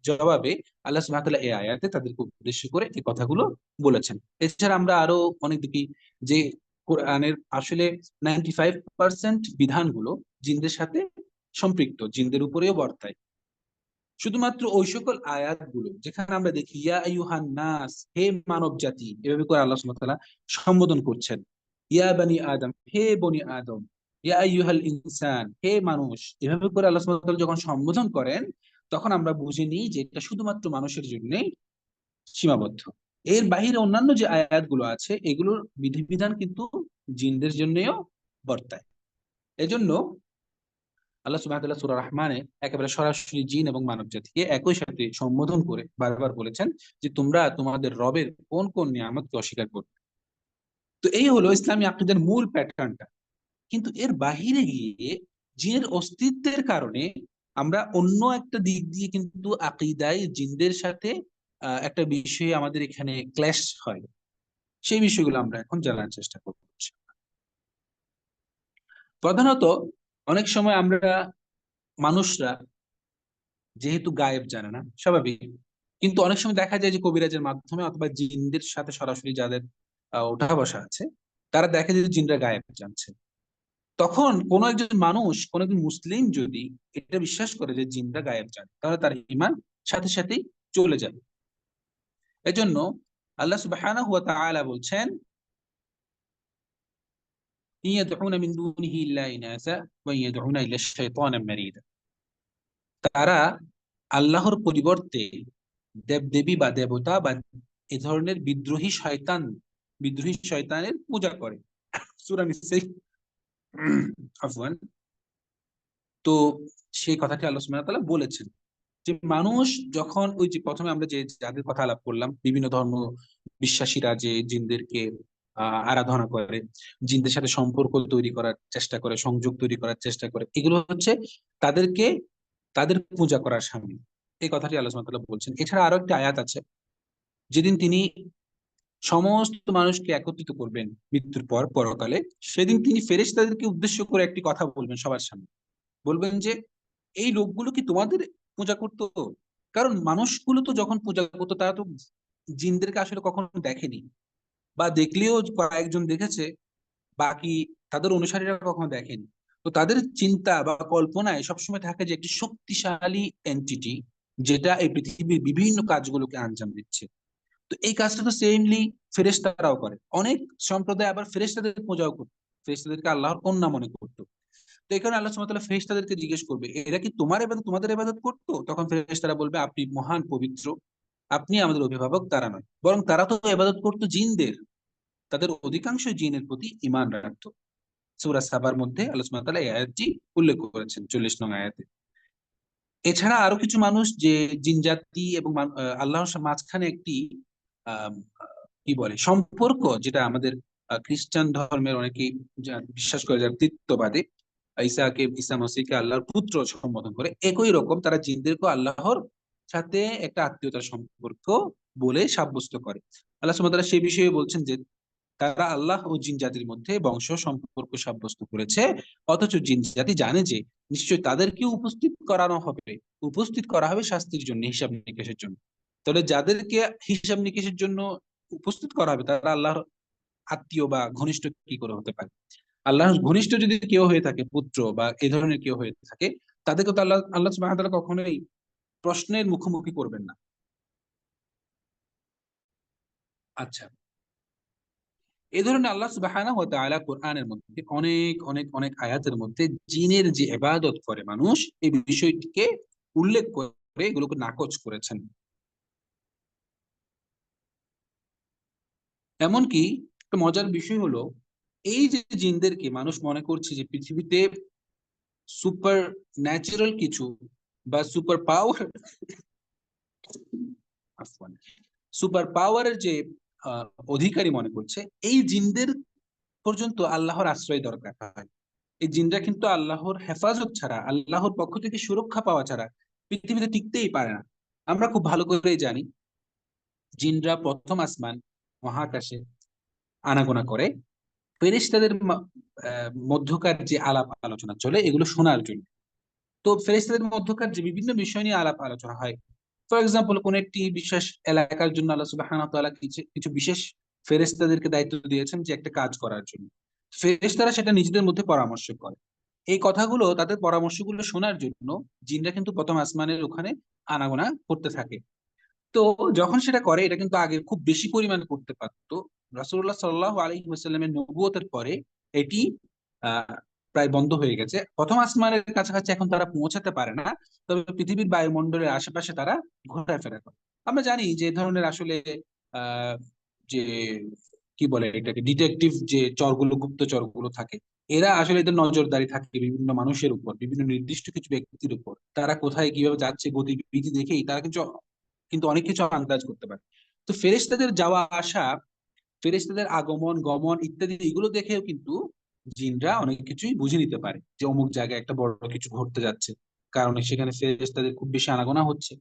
Speaker 1: জবাবে আল্লাহ সুবহানাহু ওয়া তাআলা এই আয়াতে তাদেরকে উদ্দেশ্য করে এই কথাগুলো বলেছেন। এছাড়া আমরা আরো অনেক দেখি যে কোরআনের আসলে 95% বিধানগুলো জিনদের সাথে সম্পৃক্ত, জিনদের উপরেও বর্তায়। শুধুমাত্র ওই সকল আয়াতগুলো যেখানে আমরা দেখি ইয়া আইয়ুহান নাস, হে মানব জাতি, এভাবে করে আল্লাহ সুবহানাহু ওয়া তাআলা সম্বোধন করছেন। ইয়া বানি আদম, হে বনি আদম। ইয়া আইয়ুহাল ইনসান, হে মানুষ। এভাবে করে আল্লাহ সুবহানাহু ওয়া তাআলা যখন সম্বোধন করেন, তখন আমরা বুঝে নিই যে এটা শুধুমাত্র মানুষের জন্যই সীমাবদ্ধ। এর বাইরে অন্যান্য যে আয়াতগুলো আছে, এগুলোর বিধিবিধান কিন্তু জিনদের জন্যও বর্তায়। এজন্য আল্লাহ সুবহানাহু ওয়া তাআলা সূরা রহমানে একেবারে সরাসরি জিন এবং মানব জাতিকে একই সাথে সম্বোধন করে বারবার বলেছেন যে তোমরা তোমাদের রবের কোন কোন নিয়ামতকে অস্বীকার করবে। তো এই হলো ইসলামী আকীদার মূল প্যাটার্নটা। কিন্তু এর বাহিরে গিয়ে জিনের অস্তিত্বের কারণে আমরা অন্য একটা দিক দিয়ে কিন্তু আকীদায় জিনদের সাথে একটা বিষয়ে আমাদের এখানে ক্ল্যাশ হয়। সেই বিষয়গুলো আমরা এখন জানার চেষ্টা করছি। প্রধানত অনেক সময় আমরা মানুষরা যেহেতু গায়েব জানে না, স্বাভাবিক, কিন্তু অনেক সময় দেখা যায় যে কবিরাজের মাধ্যমে অথবা জিনদের সাথে সরাসরি যাদের ওঠা বসা আছে, তারা দেখে যে জিনরা গায়েব জানছে। তখন কোন একজন মানুষ, কোন একজন মুসলিম যদি এটা বিশ্বাস করে যে জিনরা গায়েব জানে, তাহলে তার ঈমান সাথে সাথেই চলে যাবে। এজন্য আল্লাহ সুবহানাহু ওয়া তাআলা বলছেন, ইয়াদউনা মিন দুনিহি ইল্লা ইনাসা ওয়া ইয়াদউনা ইল্লা শাইতানাম মারিদা। তারা আল্লাহর পরিবর্তে দেবদেবী বা দেবতা বা এ ধরনের বিদ্রোহী শয়তানের পূজা করে। সূরা নিসাই, আফওয়ান। তো সেই কথাটি আল্লাহ সুবহানাহু ওয়া তাআলা বলেছেন যে মানুষ যখন, ওই যে প্রথমে আমরা যে যাদের কথা আলাপ করলাম, বিভিন্ন ধর্ম বিশ্বাসীরা যে জিনদেরকে আরাধনা করে, জিনদের সাথে সম্পর্ক তৈরি করার চেষ্টা করে, সংযোগ তৈরি করার চেষ্টা করে, এগুলো হচ্ছে তাদেরকে তাদের পূজা করার সামিল। এই কথাটি আল্লাহ সুবহানাহু ওয়া তাআলা বলছেন। এছাড়া আরো একটা আয়াত আছে, যেদিন তিনি সমস্ত মানুষকে একত্রিত করবেন মৃত্যুর পর পরকালে, সেদিন তিনি ফেরেশতাদেরকে উদ্দেশ্য করে একটি কথা বলবেন সবার সামনে। বলবেন যে এই লোকগুলো কি তোমাদের পূজা করতো? কারণ মানুষগুলো তো যখন পূজা করতো, তারা তো জিনদেরকে আসলে কখনো দেখেনি, বা দেখলেও কয়েকজন দেখেছে, বাকি তাদের অনুসারীরা কখনো দেখেনি। তো তাদের চিন্তা বা কল্পনায় সবসময় থাকে যে একটি শক্তিশালী এন্টিটি, যেটা এই পৃথিবীর বিভিন্ন কাজগুলোকে আঞ্জাম দিচ্ছে। তো এই কাজটা তো সেমলি ফেরেশতারাও করে। অনেক সম্প্রদায় আবার ফেরেশতাদের পূজাও করতো, ফেরেশতাদেরকে আল্লাহর কন্যা মনে করতো। তো এই কারণে আল্লাহ সুবহানাহু ওয়া তাআলা ফেরেশতাদেরকে জিজ্ঞেস করবে, এরা কি তোমাদের ইবাদত করতো? তখন ফেরেশতারা বলবে, আপনি মহান পবিত্র, আপনি আমাদের অভিভাবক। তারা নয়, বরং তারা তো ইবাদত করতো জিনদের, তাদের অধিকাংশ জিনের প্রতি ঈমান রাখতো। সূরা সাবার মধ্যে আল্লাহ সুবহানাহু ওয়া তাআলা এই আয়াতটি উল্লেখ করেছেন, 40 নং আয়াতে। এছাড়া আরো কিছু মানুষ যে জিন জাতি এবং আল্লাহর মাঝখানে একটি আহ কি বলে সম্পর্ক, যেটা আমাদের খ্রিস্টান ধর্মের অনেকেই বিশ্বাস করে, যারা তৃত্ববাদী, ঈসা মসিহকে আল্লাহর পুত্র সম্বোধন করে, একই রকম তারা জিনদেরকেও আল্লাহর সাথে একটা আত্মীয়তার সম্পর্ক বলে সাব্যস্ত করে। আল্লাহ সুবহানাহু ওয়া তাআলা সেই বিষয়ে বলছেন যে তারা আল্লাহ ও জিন জাতির মধ্যে বংশ সম্পর্ক সাব্যস্ত করেছে, অথচ জিন জাতি জানে যে নিশ্চয় তাদেরকে উপস্থিত করা হবে শাস্তির জন্য, হিসাব নিকেশের জন্য। তাহলে যাদেরকে হিসাব নিকেশের জন্য উপস্থিত করা হবে, তারা আল্লাহর আত্মীয় বা ঘনিষ্ঠ কি করে হতে পারে? আল্লাহর ঘনিষ্ঠ যদি কেউ হয়ে থাকে, পুত্র বা এই ধরনের কেউ হয়ে থাকে, তাদেরকে তো আল্লাহ আল্লাহ সুবহানাহু ওয়া তাআলা কখনোই প্রশ্নের মুখোমুখি করবেন না। আচ্ছা, এই ধরনের আল্লাহ সুবহানাহু ওয়া তাআলা কোরআনের মধ্যে অনেক অনেক অনেক আয়াতের মধ্যে জিনের যে ইবাদত করে মানুষ, এই বিষয়টিকে উল্লেখ করে এগুলোকে নাকচ করেছেন। এমনকি একটা মজার বিষয় হলো, এই যে জিনদেরকে মানুষ মনে করছে যে পৃথিবীতে সুপার ন্যাচারাল কিছু বা সুপার পাওয়ারের যে আহ, অধিকারী মনে করছে, এই জিনদের পর্যন্ত আল্লাহর আশ্রয় দরকার হয়। এই জিনরা কিন্তু আল্লাহর হেফাজত ছাড়া, আল্লাহর পক্ষ থেকে সুরক্ষা পাওয়া ছাড়া পৃথিবীতে টিকতেই পারে না। আমরা খুব ভালো করেই জানি, জিনরা প্রথম আসমান, মহাকাশে আনাগোনা করে ফেরেশতাদের মধ্যকার যে আলাপ আলোচনা চলে, এগুলো শোনার জন্য। তো ফেরেশতাদের মধ্যকার যে বিভিন্ন বিষয় নিয়ে আলাপ আলোচনা হয়, ফর এক্সাম্পল কোন একটি বিশেষ এলাকার জন্য আল্লাহ সুবহানাহু ওয়া তাআলা কিছু কিছু বিশেষ ফেরেশতাদেরকে দায়িত্ব দিয়েছেন যে একটা কাজ করার জন্য। ফেরেশতারা সেটা নিজেদের মধ্যে পরামর্শ করে। এই কথাগুলো, তাদের পরামর্শগুলো শোনার জন্য জিনরা কিন্তু প্রথম আসমানের ওখানে আনাগোনা করতে থাকে। তো যখন সেটা করে, এটা কিন্তু আগে খুব বেশি পরিমাণে করতে পারতো। রাসূলুল্লাহ সাল্লাল্লাহু আলাইহি ওয়াসাল্লামের নবুয়তের পরে এটি আহ প্রায় বন্ধ হয়ে গেছে। প্রথম আসমানের কাছাকাছি এখন তারা পৌঁছাতে পারে না, তবে পৃথিবীর বায়ুমণ্ডলের আশেপাশে তারা ঘোরাফেরা করে। আমরা জানি যে এ ধরনের আসলে আহ যে কি বলে এটাকে, ডিটেকটিভ যে চরগুলো, গুপ্ত চরগুলো থাকে, এরা আসলে এদের নজরদারি থাকে বিভিন্ন মানুষের উপর, বিভিন্ন নির্দিষ্ট কিছু ব্যক্তির উপর। তারা কোথায় কিভাবে যাচ্ছে গতিবিধি দেখেই তারা কিন্তু কিন্তু অনেক কিছু আন্দাজ করতে পারে। তো ফেরেশতাদের যাওয়া আসা, ফেরেশতাদের আগমন গমন ইত্যাদি, এগুলো দেখেও কিন্তু জিনরা অনেক কিছুই বুঝে নিতে পারে যে অমুক জায়গায় একটা বড় কিছু ঘটতে যাচ্ছে, কারণ সেখানে ফেরেশতাদের খুব বেশি আনাগোনা হচ্ছে।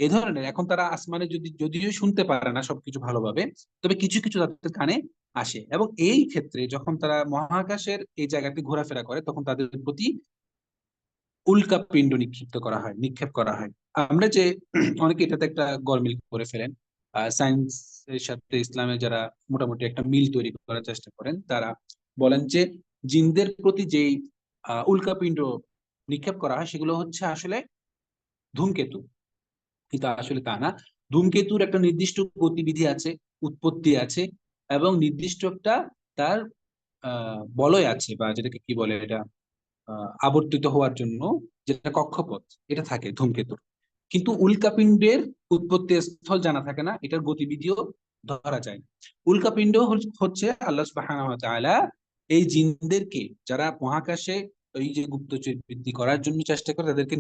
Speaker 1: এই ধরনের, এখন তারা আসমানে যদিও শুনতে পারে না সবকিছু ভালোভাবে, তবে কিছু কিছু তাদের কানে আসে, এবং এই ক্ষেত্রে যখন তারা মহাকাশের এই জায়গাতে ঘোরাফেরা করে, তখন তাদের প্রতি উল্কা পিণ্ড নিক্ষেপ করা হয়। আমরা যে অনেকে এটাতে একটা গরমিল করে ফেলেন। সায়েন্স এর সাথে ইসলামের যারা মোটামুটি একটা মিল তৈরি করার চেষ্টা করেন, তারা বলেন যে জিনদের প্রতি যেই উল্কাপিণ্ড নিক্ষেপ করা হয় সেগুলো হচ্ছে আসলে ধূমকেতু। কিন্তু আসলে তা না। ধূমকেতুর একটা নির্দিষ্ট গতিবিধি আছে, উৎপত্তি আছে, এবং নির্দিষ্ট একটা তার বলয় আছে, বা যেটাকে কি বলে এটা, আবর্তিত হওয়ার জন্য যেটা কক্ষপথ, এটা থাকে ধূমকেতুর। কিন্তু উল্কাপিণ্ডের উৎপত্তি স্থল জানা থাকে না, এটার গতিবিধিও ধরা যায় না। উল্কাপিণ্ড হচ্ছে আল্লাহ সুবহানাহু ওয়া তাআলা এই জিনদেরকে, যারা মহাকাশে এই যে গুপ্তচর বৃদ্ধি করার জন্য চেষ্টা করে, তাদেরকে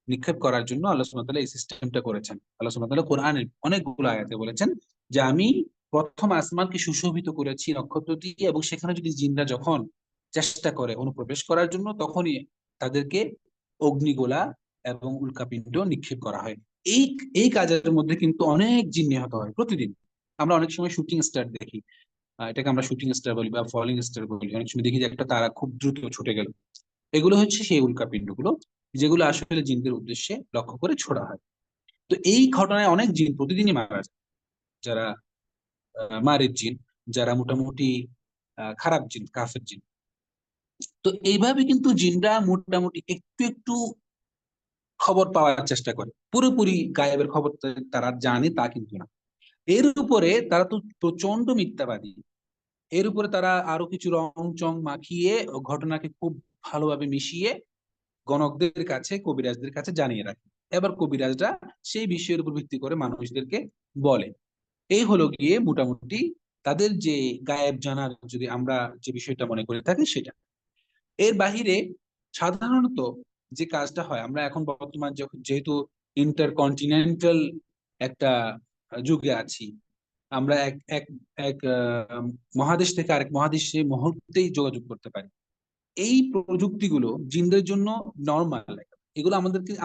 Speaker 1: নিক্ষেপ করার জন্য আল্লাহ সুবহানাহু ওয়া তাআলা এই সিস্টেমটা করেছেন। আল্লাহ সুবহানাহু ওয়া তাআলা কোরআনের অনেকগুলো আয়াতে বলেছেন যে আমি প্রথম আসমানকে সুশোভিত করেছি নক্ষত্র দিয়ে, এবং সেখানে যদি জিনরা যখন চেষ্টা করে অনুপ্রবেশ করার জন্য, তখনই তাদেরকে অগ্নিগোলা এবং উল্কাপিণ্ড নিক্ষেপ করা হয়। এই এই কাজের মধ্যে কিন্তু অনেক জিন নিহত হয় প্রতিদিন। আমরা অনেক সময় শুটিং স্টার দেখি, এটাকে আমরা শুটিং স্টার বলি বা ফলিং স্টার বলি। অনেক সময় দেখি যে একটা তারা খুব দ্রুত ছুটে গেল, এগুলো হচ্ছে সেই উল্কাপিণ্ড গুলো, যেগুলো আসলে জিনদের উদ্দেশ্যে লক্ষ্য করে ছোড়া হয়। তো এই ঘটনায় অনেক জিন প্রতিদিনই মারা যায়, যারা মারের জিন, যারা মোটামুটি খারাপ জিন, কাফের জিন। তো এইভাবে কিন্তু জিনরা মোটামুটি একটু একটু খবর পাওয়ার চেষ্টা করে, পুরোপুরি গায়েবের খবর তারা জানে তা কিন্তু না। এর উপরে তারা তো প্রচন্ড মিথ্যাবাদী। এর উপরে তারা আরো কিছু রং চং মাখিয়ে ঘটনাকে খুব ভালোভাবে মিশিয়ে গণকদের কাছে, কবিরাজদের কাছে জানিয়ে রাখে। এবার কবিরাজরা সেই বিষয়ের উপর ভিত্তি করে মানুষদেরকে বলে। এই হলো গিয়ে মোটামুটি তাদের যে গায়েব জানার, যদি আমরা যে বিষয়টা মনে করে থাকি সেটা। এর বাহিরে সাধারণত যে কাজটা হয়, আমরা এখন বর্তমান যেহেতু ইন্টারকন্টিনেন্টাল একটা যুগে আছি, আমরা এক এক এক মহাদেশ থেকে আরেক মহাদেশে মুহূর্তেই যোগাযোগ করতে পারি। এই প্রযুক্তিগুলো জিনদের জন্য নর্মাল। এগুলো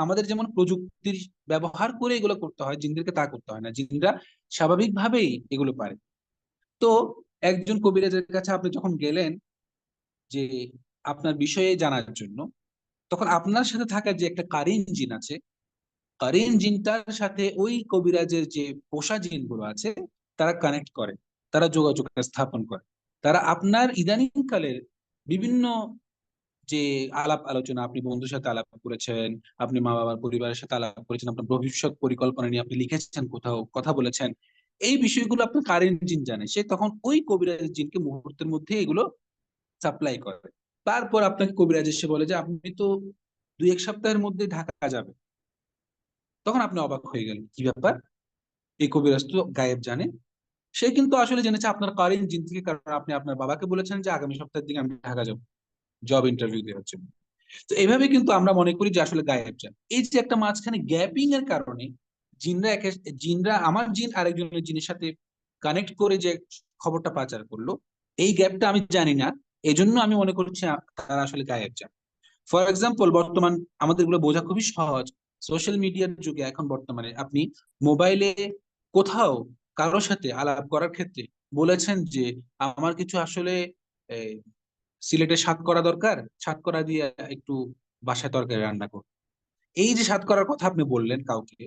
Speaker 1: আমাদের যেমন প্রযুক্তির ব্যবহার করে এগুলো করতে হয়, জিনদেরকে তা করতে হয় না। জিনরা স্বাভাবিকভাবেই এগুলো পারে। তো একজন কবিরাজের কাছে আপনি যখন গেলেন যে আপনার বিষয়ে জানার জন্য, তখন আপনার সাথে থাকা যে একটা কারিন জিন আছে, কারিন জিনটার সাথে ওই কবিরাজের যে পোষা জিনগুলো আছে, তারা কানেক্ট করে, তারা যোগাযোগ স্থাপন করে। তারা আপনার ইদানিং কালের বিভিন্ন যে আলাপ আলোচনা, আপনি বন্ধুর সাথে আলাপ করেছেন, আপনি মা বাবার পরিবারের সাথে আলাপ করেছেন, আপনার ভবিষ্যৎ পরিকল্পনা নিয়ে আপনি লিখেছেন, কোথাও কথা বলেছেন, এই বিষয়গুলো আপনার কারেন্ট জিন জানে। সে তখন ওই কবিরাজ জিনকে মুহূর্তের মধ্যে এগুলো সাপ্লাই করে। তারপর আপনাকে কবিরাজ এসে বলে যে আপনি তো 2-1 সপ্তাহের মধ্যে ঢাকা যাবে। তখন আপনি অবাক হয়ে গেলেন, কি ব্যাপার, এই কবিরাজ তো গায়েব জানে। সে কিন্তু আসলে জেনেছে আপনার কারেন্ট জিন থেকে, কারণ আপনি আপনার বাবাকে বলেছেন যে আগামী সপ্তাহের দিকে আমি ঢাকা যাবো জব ইন্টারভিউ দেওয়ার জন্য। তো এইভাবে কিন্তু আমরা মনে করি যে আসলে গায়েব জান। এই যে একটা মাঝখানে গ্যাপিং এর কারণে জিনরা আমার জিন আরেকজনের জিনের সাথে কানেক্ট করে যে খবরটা পাচার করলো, এই গ্যাপটা আমি জানি না। এজন্য আমি মনে করছি তারা আসলে গায়েব জান। ফর এক্সাম্পল, বর্তমান আমাদের গুলো বোঝা খুবই সহজ। সোশ্যাল মিডিয়ার যুগে এখন বর্তমানে আপনি মোবাইলে কোথাও কারোর সাথে আলাপ করার ক্ষেত্রে বলেছেন যে আমার কিছু আসলে এই, সিলেটে সাতকরা দরকার, সাতকরা দিয়ে একটু বাসায় তরকারি রান্না কর। এই যে সাতকরার কথা আপনি বললেন কাউকে,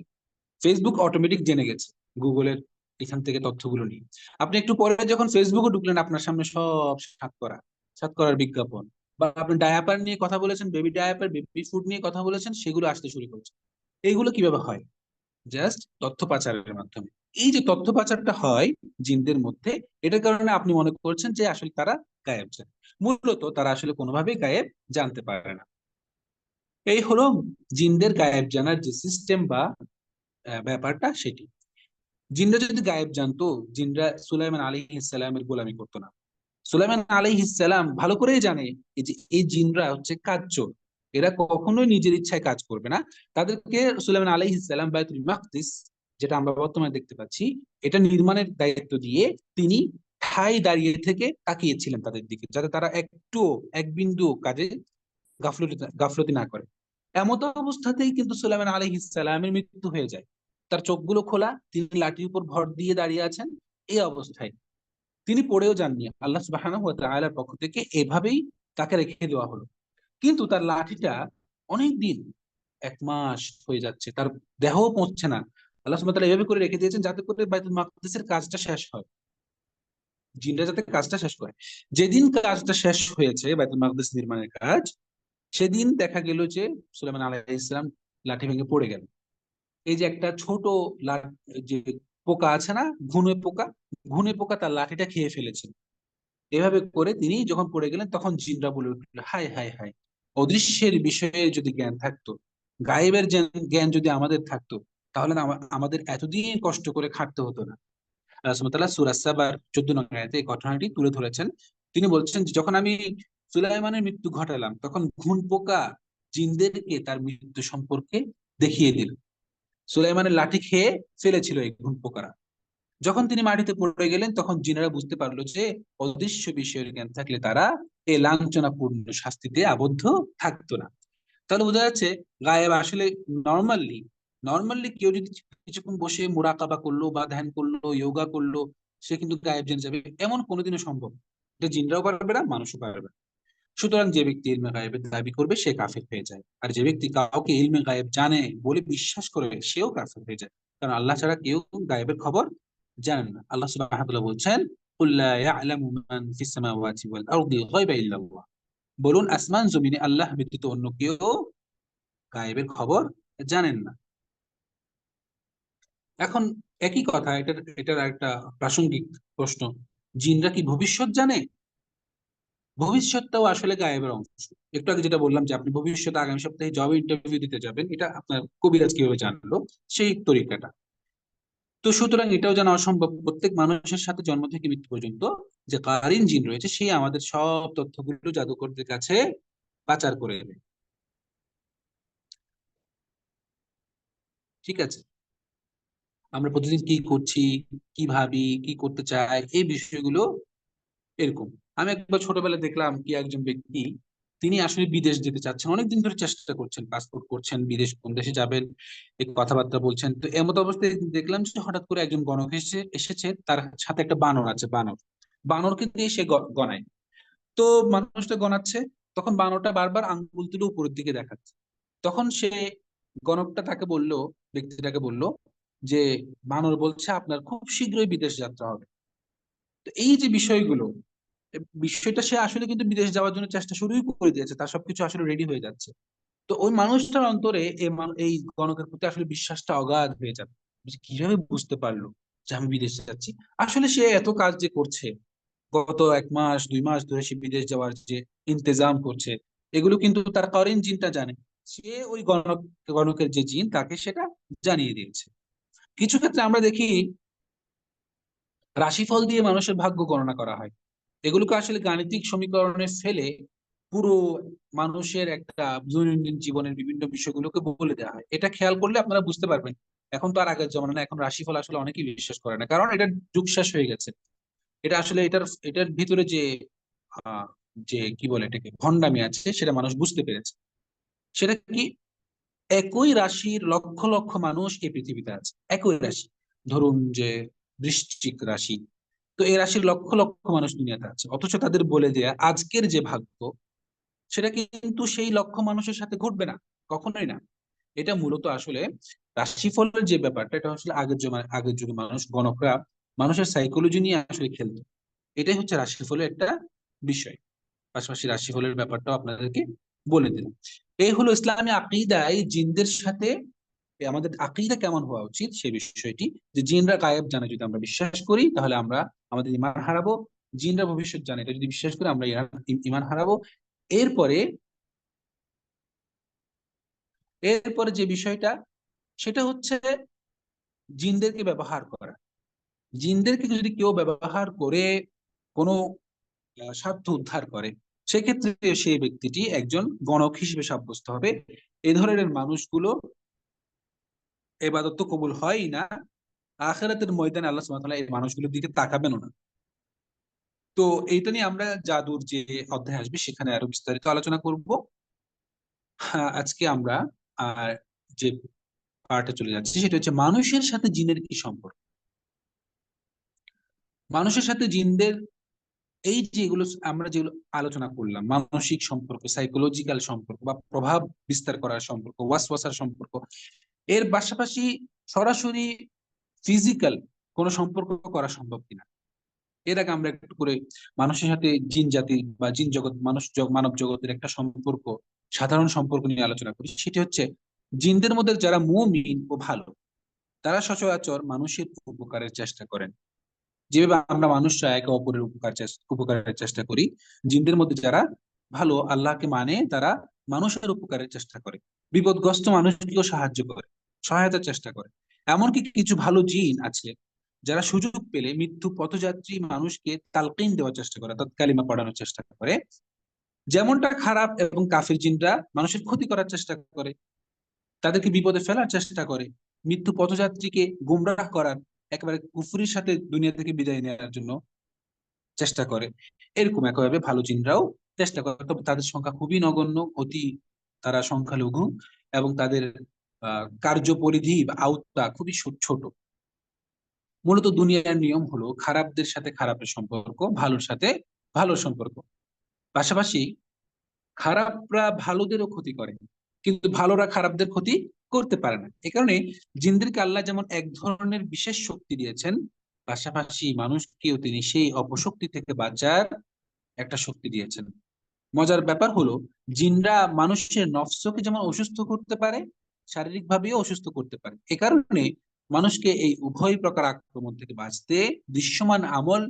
Speaker 1: ফেসবুক অটোমেটিক জেনে গেছে গুগলের এখান থেকে তথ্যগুলো নিয়ে। আপনি একটু পরে যখন ফেসবুকে ঢুকলেন, আপনার সামনে সব সাতকরার বিজ্ঞাপন। বা আপনি ডায়াপার নিয়ে কথা বলেছেন, বেবি ডায়াপার, বেবি ফুড নিয়ে কথা বলেছেন, সেগুলো আসতে শুরু করেছে। এইগুলো কিভাবে হয়? জাস্ট তথ্য পাচারের মাধ্যমে। এই যে তথ্য পাচারটা হয় জিনদের মধ্যে, এটার কারণে আপনি মনে করছেন যে আসলে তারা গায়েব জানে। মূলত তারা আসলে কোনোভাবেই গায়েব জানতে পারে না। এই হলো জিনদের গায়েব জানার যে সিস্টেম বা ব্যাপারটা সেটি। জিনরা যদি গায়েব জানতো, জিনরা সুলাইমান আলাইহিস সালামের গোলামি করতো না। সুলাইমান আলাইহিস সালাম ভালো করেই জানে এই যে এই জিনরা হচ্ছে কাজচোর। এরা কখনোই নিজের ইচ্ছায় কাজ করবে না। তাদেরকে সুলাইমান আলাইহিস সালাম বাইতুল মাকদিস, যেটা আমরা বর্তমানে দেখতে পাচ্ছি, এটা নির্মাণের দায়িত্ব দিয়ে তিনি ঠাই দাঁড়িয়ে থেকে তাকিয়েছিলেন তাদের দিকে, যাতে তারা একটু এক বিন্দু কাজে গাফলতি না করে। এমত অবস্থাতেই কিন্তু সুলাইমান আলাইহিস সালামের মৃত্যু হয়ে যায়। তার চোখগুলো খোলা, তিনি লাঠির উপর ভর দিয়ে দাঁড়িয়ে আছেন। এই অবস্থায় তিনি পড়েও যাননি, আল্লাহ সুবহানাহু ওয়া তাআলার পক্ষ থেকে এভাবেই তাকে রেখে দেওয়া হলো। কিন্তু তার লাঠিটা অনেক দিন, 1 মাস হয়ে যাচ্ছে, তার দেহও পৌঁছছে না। আল্লাহ সুবহানাহু ওয়া তাআলা এভাবে করে রেখে দিয়েছেন যাতে করে বাইতুল মাকদিসের কাজটা শেষ হয়, জিনরা যাতে কাজটা শেষ করে। যেদিন কাজটা শেষ হয়েছে বাইতুল মাকদিস নির্মাণের কাজ, সেদিন দেখা গেল যে সুলাইমান আলাইহিস সালাম লাঠি ভেঙে পড়ে গেল। এই যে একটা ছোট যে পোকা আছে না, ঘুনে পোকা, ঘুনে পোকা তার লাঠিটা খেয়ে ফেলেছে। এভাবে করে তিনি যখন পড়ে গেলেন, তখন জিনরা বলে উঠল, হায় হায় হায়, অদৃশ্যের বিষয়ে যদি জ্ঞান থাকতো, গায়েবের জ্ঞান যদি আমাদের থাকতো, তাহলে না আমাদের এতদিন কষ্ট করে খাটতে হতো না। আল্লাহ সুবহানাহু ওয়া তাআলা সূরা সাবার 14 নং আয়াতে এই ঘটনাটি তুলে ধরেছেন। তিনি বলছেন যে, যখন আমি সুলাইমানের মৃত্যু ঘটালাম, তখন ঘুন পোকা জিনদেরকে তার মৃত্যু সম্পর্কে দেখিয়ে দিল। সুলাইমানের লাঠি খেয়ে ফেলেছিল এই ঘুন পোকারা। যখন তিনি মাটিতে পড়ে গেলেন, তখন জিনেরা বুঝতে পারলো যে অদৃশ্য বিষয়ের জ্ঞান থাকলে তারা এই লাঞ্ছনাপূর্ণ শাস্তিতে আবদ্ধ থাকতো না। তাহলে বোঝা যাচ্ছে গায়েব আসলে নর্মালি নর্মালি কেউ যদি কিছুক্ষণ বসে মুরাকাবা করলো বা ধ্যান করলো, যোগা করলো, সে কিন্তু গায়েব জেনে যাবে, এমন কোনোদিনও সম্ভব না। এটা জিনরাও পারবে না, মানুষও পারবে না। সুতরাং যে ব্যক্তি ইলমে গায়েবের দাবি করবে সে কাফির হয়ে যায়, আর যে ব্যক্তি কাউকে ইলমে গায়েব জানে বলে বিশ্বাস করবে সেও কাফির হয়ে যায়। কারণ আল্লাহ ছাড়া কেউ গায়েবের খবর জানেন না। আল্লাহ সুবহানাহু ওয়া তাআলা বলছেন, কুল লা ইয়ালামু মান ফিস সামাওয়াতি ওয়াল আরদি গায়বা ইল্লাল্লাহ, বলুন আসমান জমিনে আল্লাহ ব্যতীত অন্য কেউ গায়েবের খবর জানেন না। এখন একই কথা, এটার একটা প্রাসঙ্গিক প্রশ্ন, জিনরা কি ভবিষ্যৎ জানে? ভবিষ্যৎটাও আসলে গায়েবের অংশ। একটু আগে যেটা বললাম যে আপনি ভবিষ্যতে আগামী সপ্তাহে জব ইন্টারভিউ দিতে যাবেন, এটা আপনার কবিরাজ কিভাবে জানলো, সেই তরিকাটা। তো সুতরাং এটাও জানা অসম্ভব প্রত্যেক মানুষের সাথে জন্ম থেকে মৃত্যু পর্যন্ত যে কারিন জিন রয়েছে, সেই আমাদের সব তথ্যগুলো জাদুকরদের কাছে পাচার করে দেবে। ঠিক আছে, আমরা প্রতিদিন কি করছি, কি ভাবি, কি করতে চাই, এই বিষয়গুলো এরকম। আমি একবার ছোটবেলায় দেখলাম কি একজন ব্যক্তি, তিনি আসলে বিদেশ যেতে চাচ্ছেন, অনেকদিন ধরে চেষ্টা করছেন, পাসপোর্ট করছেন, বিদেশ কোন দেশে যাবেন এই কথাবার্তা বলছেন। তো এমত অবস্থায় দেখলাম যে হঠাৎ করে একজন গণক এসেছে, তার সাথে একটা বানর আছে, বানরকে দিয়ে সে গণায়। তো মানুষটা গণাচ্ছে, তখন বানরটা বারবার আঙ্গুল তুলে উপরের দিকে দেখাচ্ছে। তখন সে গণকটা তাকে বলল, ব্যক্তিটাকে বলল যে, বানর বলছে আপনার খুব শীঘ্রই বিদেশ যাত্রা হবে। তো এই যে বিষয়গুলো, বিষয়টা সে আসলে কিন্তু বিদেশ যাওয়ার জন্য চেষ্টা শুরুই করে দিয়েছে, তার সবকিছু আসলে রেডি হয়ে যাচ্ছে। তো ওই মানুষটার অন্তরে এই গণকের প্রতি আসলে বিশ্বাসটা অগাধ হয়ে যাবে। যে কিভাবে বুঝতে পারলো যে আমি বিদেশে যাচ্ছি? আসলে সে এত কাজ যে করছে, গত 1 মাস 2 মাস ধরে সে বিদেশ যাওয়ার যে ইন্তেজাম করছে, এগুলো কিন্তু তার করেন জিনটা জানে। সে ওই গণকের যে জিন, তাকে সেটা জানিয়ে দিয়েছে। কিছু ক্ষেত্রে আমরা দেখি রাশিফল দিয়ে মানুষের ভাগ্য গণনা করা হয়। এগুলোকে আসলে গাণিতিক সমীকরণে ফেলে পুরো মানুষের একটা দৈনন্দিন জীবনের বিভিন্ন বিষয়গুলোকে বলে দেওয়া হয়। এটা খেয়াল করলে আপনারা বুঝতে পারবেন, এখন তো আর আগের জমানা না, এখন রাশিফল আসলে অনেকেই বিশ্বাস করে না, কারণ এটার যুগ শেষ হয়ে গেছে। এটা আসলে এটার ভিতরে যে আহ, যে কি বলে এটাকে ভন্ডামি আছে, সেটা মানুষ বুঝতে পেরেছে। সেটা কি, একই রাশির লক্ষ লক্ষ মানুষ এই পৃথিবীতে আছে, একই রাশি। ধরুন যে বৃশ্চিক রাশি, তো এই রাশির লক্ষ লক্ষ মানুষ দুনিয়াতে আছে, অথচ তাদের বলে দেয়া আজকের যে ভাগ্য, সেটা কিন্তু সেই লক্ষ মানুষের সাথে ঘটবে না, কখনোই না। এটা মূলত আসলে রাশিফলের যে ব্যাপারটা, এটা আসলে আগের যুগে মানুষ, গণকরা মানুষের সাইকোলজি নিয়ে আসলে খেলতো। এটাই হচ্ছে রাশিফলের একটা বিষয়। পাশাপাশি রাশিফলের ব্যাপারটাও আপনাদেরকে বলে দিলাম। এই হলো ইসলামী আকীদায় জিনদের সাথে আমাদের আকীদা কেমন হওয়া উচিত, সেই বিষয়টি। যে জিনরা গায়েব জানে যদি আমরা বিশ্বাস করি, তাহলে আমরা আমাদের ঈমান হারাবো। জিনরা ভবিষ্যৎ জানে, এটা যদি বিশ্বাস করি, আমরা ঈমান হারাবো। এরপরে এরপরে যে বিষয়টা, সেটা হচ্ছে জিনদেরকে ব্যবহার করা। জিনদেরকে যদি কেউ ব্যবহার করে কোনো স্বার্থ উদ্ধার করে, সেক্ষেত্রে সেই ব্যক্তিটি একজন গণক হিসেবে সাব্যস্ত হবে। এই ধরনের মানুষগুলো এবাদত তো কবুল হয়ই না, আখিরাতের ময়দানে আল্লাহ সুবহানাহু ওয়া তাআলা এই মানুষগুলোর দিকে তাকাবেনও না। তো এইটা নিয়ে আমরা জাদুর যে অধ্যায় আসবে সেখানে আরো বিস্তারিত আলোচনা করব। হ্যাঁ, আজকে আমরা আর যে পার্টে চলে যাচ্ছি, সেটা হচ্ছে মানুষের সাথে জিনের কি সম্পর্ক। মানুষের সাথে জিনদের এই যেগুলো আমরা যেগুলো আলোচনা করলাম, মানসিক সম্পর্ক, সাইকোলজিক্যাল সম্পর্ক বা প্রভাব বিস্তার করার সম্পর্ক, ওয়াসওয়াসার সম্পর্ক, এর পাশাপাশি সরাসরি ফিজিক্যাল কোনো সম্পর্ক করা সম্ভব কিনা। এর আগে আমরা একটু করে মানুষের সাথে জিন জাতি বা জিন জগৎ, মানব জগতের একটা সম্পর্ক, সাধারণ সম্পর্ক নিয়ে আলোচনা করি। সেটি হচ্ছে জিনদের মধ্যে যারা মুমিন ও ভালো, তারা সচরাচর মানুষের উপকারের চেষ্টা করেন। যেভাবে আমরা মানুষরা একে অপরের উপকারের চেষ্টা করি, জিনদের মধ্যে যারা ভালো, আল্লাহকে মানে, তারা মানুষের উপকারের চেষ্টা করে, বিপদগ্রস্ত মানুষকেও সাহায্য করে, সহায়তার চেষ্টা করে। এমনকি কিছু ভালো জিন আছে যারা সুযোগ পেলে মৃত্যু পথযাত্রী মানুষকে তালকিন দেওয়ার চেষ্টা করে, অর্থাৎ কালিমা পড়ানোর চেষ্টা করে। যেমনটা খারাপ এবং কাফির জিনরা মানুষের ক্ষতি করার চেষ্টা করে, তাদেরকে বিপদে ফেলার চেষ্টা করে, মৃত্যু পথযাত্রীকে গুমরাহ করার, একেবারে কুফরির সাথে দুনিয়া থেকে বিদায় নেওয়ার জন্য চেষ্টা করে। এরকম একইভাবে ভালো জিনরাও চেষ্টা করে, তবে তাদের সংখ্যা খুবই নগণ্য, অতি তারা সংখ্যালঘু, এবং তাদের কার্যপরিধি বা আওতা খুবই ছোট। মূলত দুনিয়ার নিয়ম হলো খারাপদের সাথে খারাপের সম্পর্ক, ভালোর সাথে ভালোর সম্পর্ক। পাশাপাশি খারাপরা ভালোদেরও ক্ষতি করে, কিন্তু ভালোরা খারাপদের ক্ষতি করতে পারে না। এ কারণে জিনদেরকে আল্লাহ যেমন এক ধরনের বিশেষ শক্তি দিয়েছেন, পাশাপাশি মানুষকেও তিনি সেই অপশক্তি থেকে বাঁচার একটা শক্তি দিয়েছেন। মজার ব্যাপার হলো, জিনরা মানুষের নফসকে যেমন অসুস্থ করতে পারে, শারীরিক ভাবেও অসুস্থ করতে পারে। এ কারণে মানুষকে এই উভয় প্রকার আক্রমণ থেকে বাঁচতে দৃশ্যমান আমল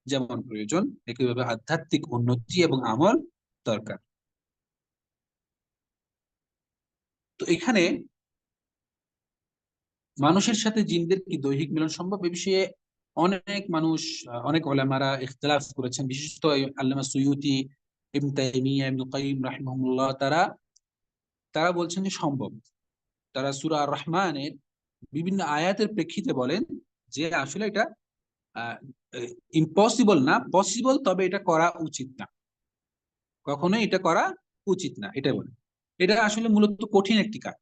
Speaker 1: যেমন প্রয়োজন, একইভাবে আধ্যাত্মিক উন্নতি এবং আমল দরকার। তো এখানে মানুষের সাথে জিনদের কি দৈহিক মিলন সম্ভব, এ বিষয়ে অনেক মানুষ, অনেক ওলামারা ইখতিলাফ করেছেন। বিশেষত আল্লামা সুয়ুতি, ইবনে তাইমিয়া, ইবনে কাইয়িম রাহিমাহুল্লাহ, তারা তারা বলছেন যে সম্ভব। তারা সূরা আর রহমানের বিভিন্ন আয়াতের প্রেক্ষিতে বলেন যে আসলে এটা ইম্পসিবল না, পসিবল, তবে এটা করা উচিত না, কখনোই এটা করা উচিত না, এটা বলে। এটা আসলে মূলত কঠিন একটি কাজ,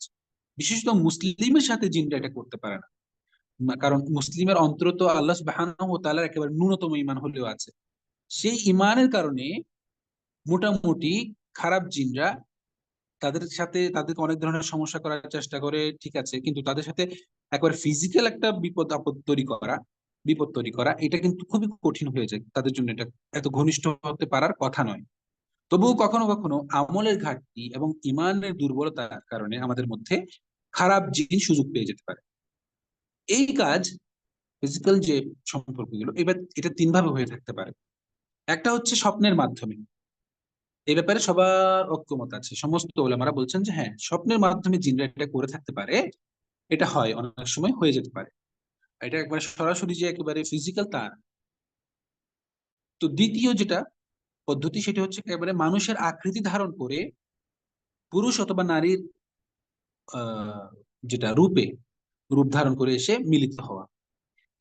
Speaker 1: বিশেষত মুসলিমের সাথে জিনরা এটা করতে পারে না। কারণ মুসলিমের অন্তর তো আল্লাহ সুবহানাহু ওয়া তাআলার একেবারে ন্যূনতম ঈমান হলেও আছে। সেই ঈমানের কারণে মোটামুটি খারাপ জিনরা তাদের সাথে, তাদেরকে অনেক ধরনের সমস্যা করার চেষ্টা করে, ঠিক আছে, কিন্তু তাদের সাথে একবার ফিজিক্যাল একটা বিপদ তৈরি করা, এটা কিন্তু খুবই কঠিন হয়ে যায় তাদের জন্য। এটা এত ঘনিষ্ঠ হতে পারার কথা নয়। তবুও কখনো কখনো আমলের ঘাটতি এবং ইমানের দুর্বলতার কারণে আমাদের মধ্যে খারাপ জিন সুযোগ পেয়ে যেতে পারে। এই কাজ, ফিজিক্যাল যে সম্পর্কগুলো, এবার এটা তিন ভাবে হয়ে থাকতে পারে। একটা হচ্ছে স্বপ্নের মাধ্যমে। এই ব্যাপারে সবার ঐক্যমত আছে, সমস্ত ওলামারা বলছেন যে হ্যাঁ, স্বপ্নের মাধ্যমে জিনরা এটা করে থাকতে পারে, এটা হয়, অনেক সময় হয়ে যেতে পারে। এটা একবারে সরাসরি যে একেবারে ফিজিক্যাল তা না। তো দ্বিতীয় যেটা পদ্ধতি, সেটা হচ্ছে একেবারে মানুষের আকৃতি ধারণ করে পুরুষ অথবা নারীর আহ যেটা রূপ ধারণ করে এসে মিলিত হওয়া।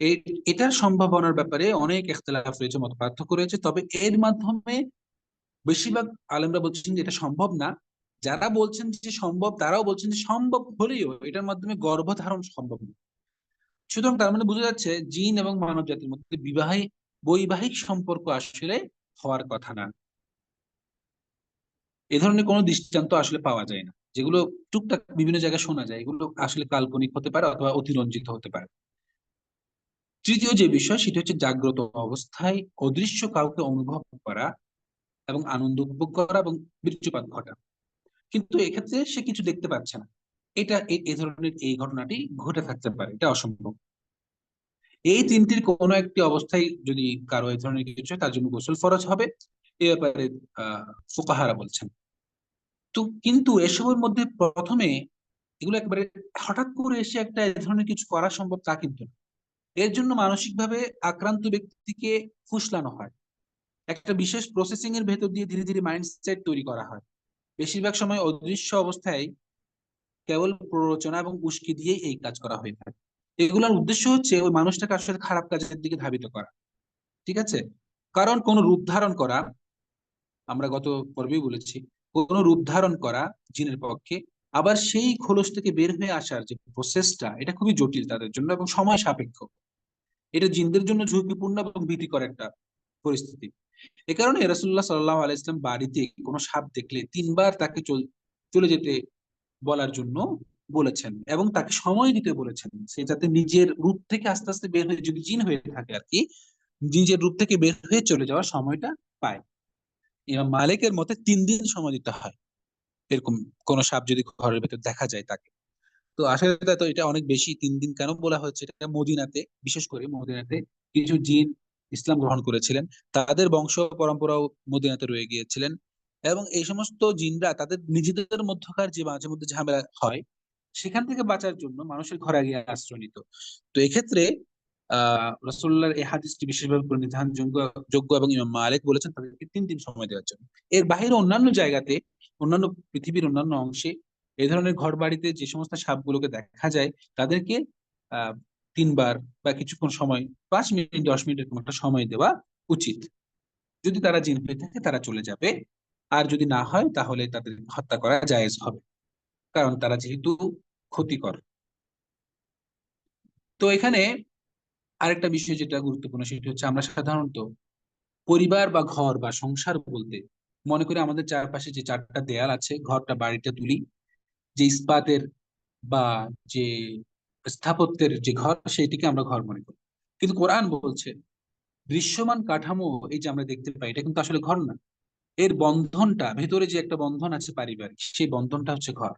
Speaker 1: এই এটার সম্ভাবনার ব্যাপারে অনেক ইখতিলাফ রয়েছে, মত পার্থক্য রয়েছে, তবে এর মাধ্যমে বেশিরভাগ আলেমরা বলছেন যে এটা সম্ভব না। যারা বলছেন যে সম্ভব, তারাও বলছেন যে সম্ভব হলেও এটার মাধ্যমে গর্ভধারণ সম্ভব না। সুতরাং তার মানে বোঝা যাচ্ছে জিন এবং মানব জাতির মধ্যে বৈবাহিক সম্পর্ক আসলে হওয়ার কথা না। এ ধরনের কোনো দৃষ্টান্ত আসলে পাওয়া যায় না। যেগুলো টুকটাক বিভিন্ন জায়গায় শোনা যায়, এগুলো আসলে কাল্পনিক হতে পারে অথবা অতিরঞ্জিত হতে পারে। তৃতীয় যে বিষয়, সেটা হচ্ছে জাগ্রত অবস্থায় অদৃশ্য কাউকে অনুভব করা এবং আনন্দ উপভোগ করা এবং বীর্যপাত ঘটা, কিন্তু এক্ষেত্রে সে কিছু দেখতে পাচ্ছে না। এটা এই ধরনের এই ঘটনাটি ঘটে থাকতে পারে, এটা অসম্ভব। এই তিনটির কোনো একটি অবস্থায় যদি কারো এই ধরনের কিছু হয়, তার জন্য গোসল ফরজ হবে, এ ব্যাপারে ফুকাহারা বলছেন। তো কিন্তু এসবের মধ্যে প্রথমে এগুলো একেবারে হঠাৎ করে এসে একটা এ ধরনের কিছু করা সম্ভব তা কিন্তু না। এর জন্য মানসিকভাবে আক্রান্ত ব্যক্তিকে ফুসলানো হয়, একটা বিশেষ প্রসেসিং এর ভেতর দিয়ে ধীরে ধীরে মাইন্ডসেট তৈরি করা হয়। বেশিরভাগ সময় অদৃশ্য অবস্থায় কেবল প্ররোচনা এবং উস্কি দিয়েই এই কাজ করা হয়ে থাকে। এগুলোর উদ্দেশ্য হচ্ছে ওই মানুষটাকে আসলে খারাপ কাজের দিকে ধাবিত করা, ঠিক আছে। কারণ কোন রূপ ধারণ করা, আমরা গত পর্বেই বলেছি, কোন রূপ ধারণ করা জিনের পক্ষে, আবার সেই খোলস থেকে বের হয়ে আসার যে প্রসেসটা, এটা খুবই জটিল তাদের জন্য এবং সময় সাপেক্ষ। এটা জিনদের জন্য ঝুঁকিপূর্ণ এবং ভীতিকর একটা পরিস্থিতি। এ কারণে রাসূলুল্লাহ সাল্লাল্লাহু আলাইহি ওয়াসাল্লাম বাড়িতে কোনো সাপ দেখলে ৩ বার তাকে চলে যেতে বলার জন্য বলেছেন এবং তাকে সময় দিতে বলেছেন, সে যাতে নিজের রূপ থেকে আস্তে আস্তে বের হয়ে, যদি জিন হয়ে থাকে আর কি, নিজের রূপ থেকে বের হয়ে চলে যাওয়ার সময়টা পায়। ইমাম মালিকের মতে 3 দিন সময় দিতে হয় এরকম কোন সাপ যদি ঘরের ভেতর দেখা যায় তাকে। তো আসলে তো এটা অনেক বেশি, 3 দিন কেন বলা হচ্ছে, এটা মদিনাতে, বিশেষ করে মদিনাতে কিছু জিন ইসলাম গ্রহণ করেছিলেন, তাদের বংশ পরম্পরাও মদিনাতে রয়ে গিয়েছিলেন, এবং এই সমস্ত জিনরা তাদের নিজেদের মধ্যকার যে মাঝে মধ্যে ঝামেলা হয় সেখান থেকে বাঁচার জন্য মানুষের ঘরে গিয়ে আশ্রয় নিত। তো এক্ষেত্রে রাসূলুল্লাহর এই হাদিসটি বিশেষভাবে পরিণিধান যোগ্য যোগ্য এবং ইমাম মালিক বলেছেন তাদেরকে 3 দিন সময় দেওয়ার জন্য। এর বাইরে অন্যান্য জায়গাতে, অন্যান্য পৃথিবীর অন্যান্য অংশে এই ধরনের ঘর বাড়িতে যে সমস্ত সাপগুলোকে দেখা যায় তাদেরকে 3 বার বা কিছুক্ষণ সময়, 5 মিনিট 10 মিনিট এরকম একটা সময় দেওয়া উচিত। যদি তারা জিন হয়ে থাকে তারা চলে যাবে, আর যদি না হয় তাহলে তাদের হত্যা করা জায়েজ হবে, কারণ তারা যেহেতু ক্ষতিকর। তো এখানে আরেকটা বিষয় যেটা গুরুত্বপূর্ণ সেটা হচ্ছে, আমরা সাধারণত পরিবার বা ঘর বা সংসার বলতে মনে করি আমাদের চারপাশে যে 4টা দেয়াল আছে, ঘরটা বাড়িটা তুলি, যে ইস্পাতের বা যে স্থাপত্যের যে ঘর সেইটিকে আমরা ঘর মনে করি। কিন্তু কোরআন বলছে দৃশ্যমান কাঠামো, এই যে আমরা দেখতে পাই, এটা কিন্তু আসলে ঘর না। এর বন্ধনটা, ভেতরে যে একটা বন্ধন আছে পারিবারিক, সেই বন্ধনটা হচ্ছে ঘর।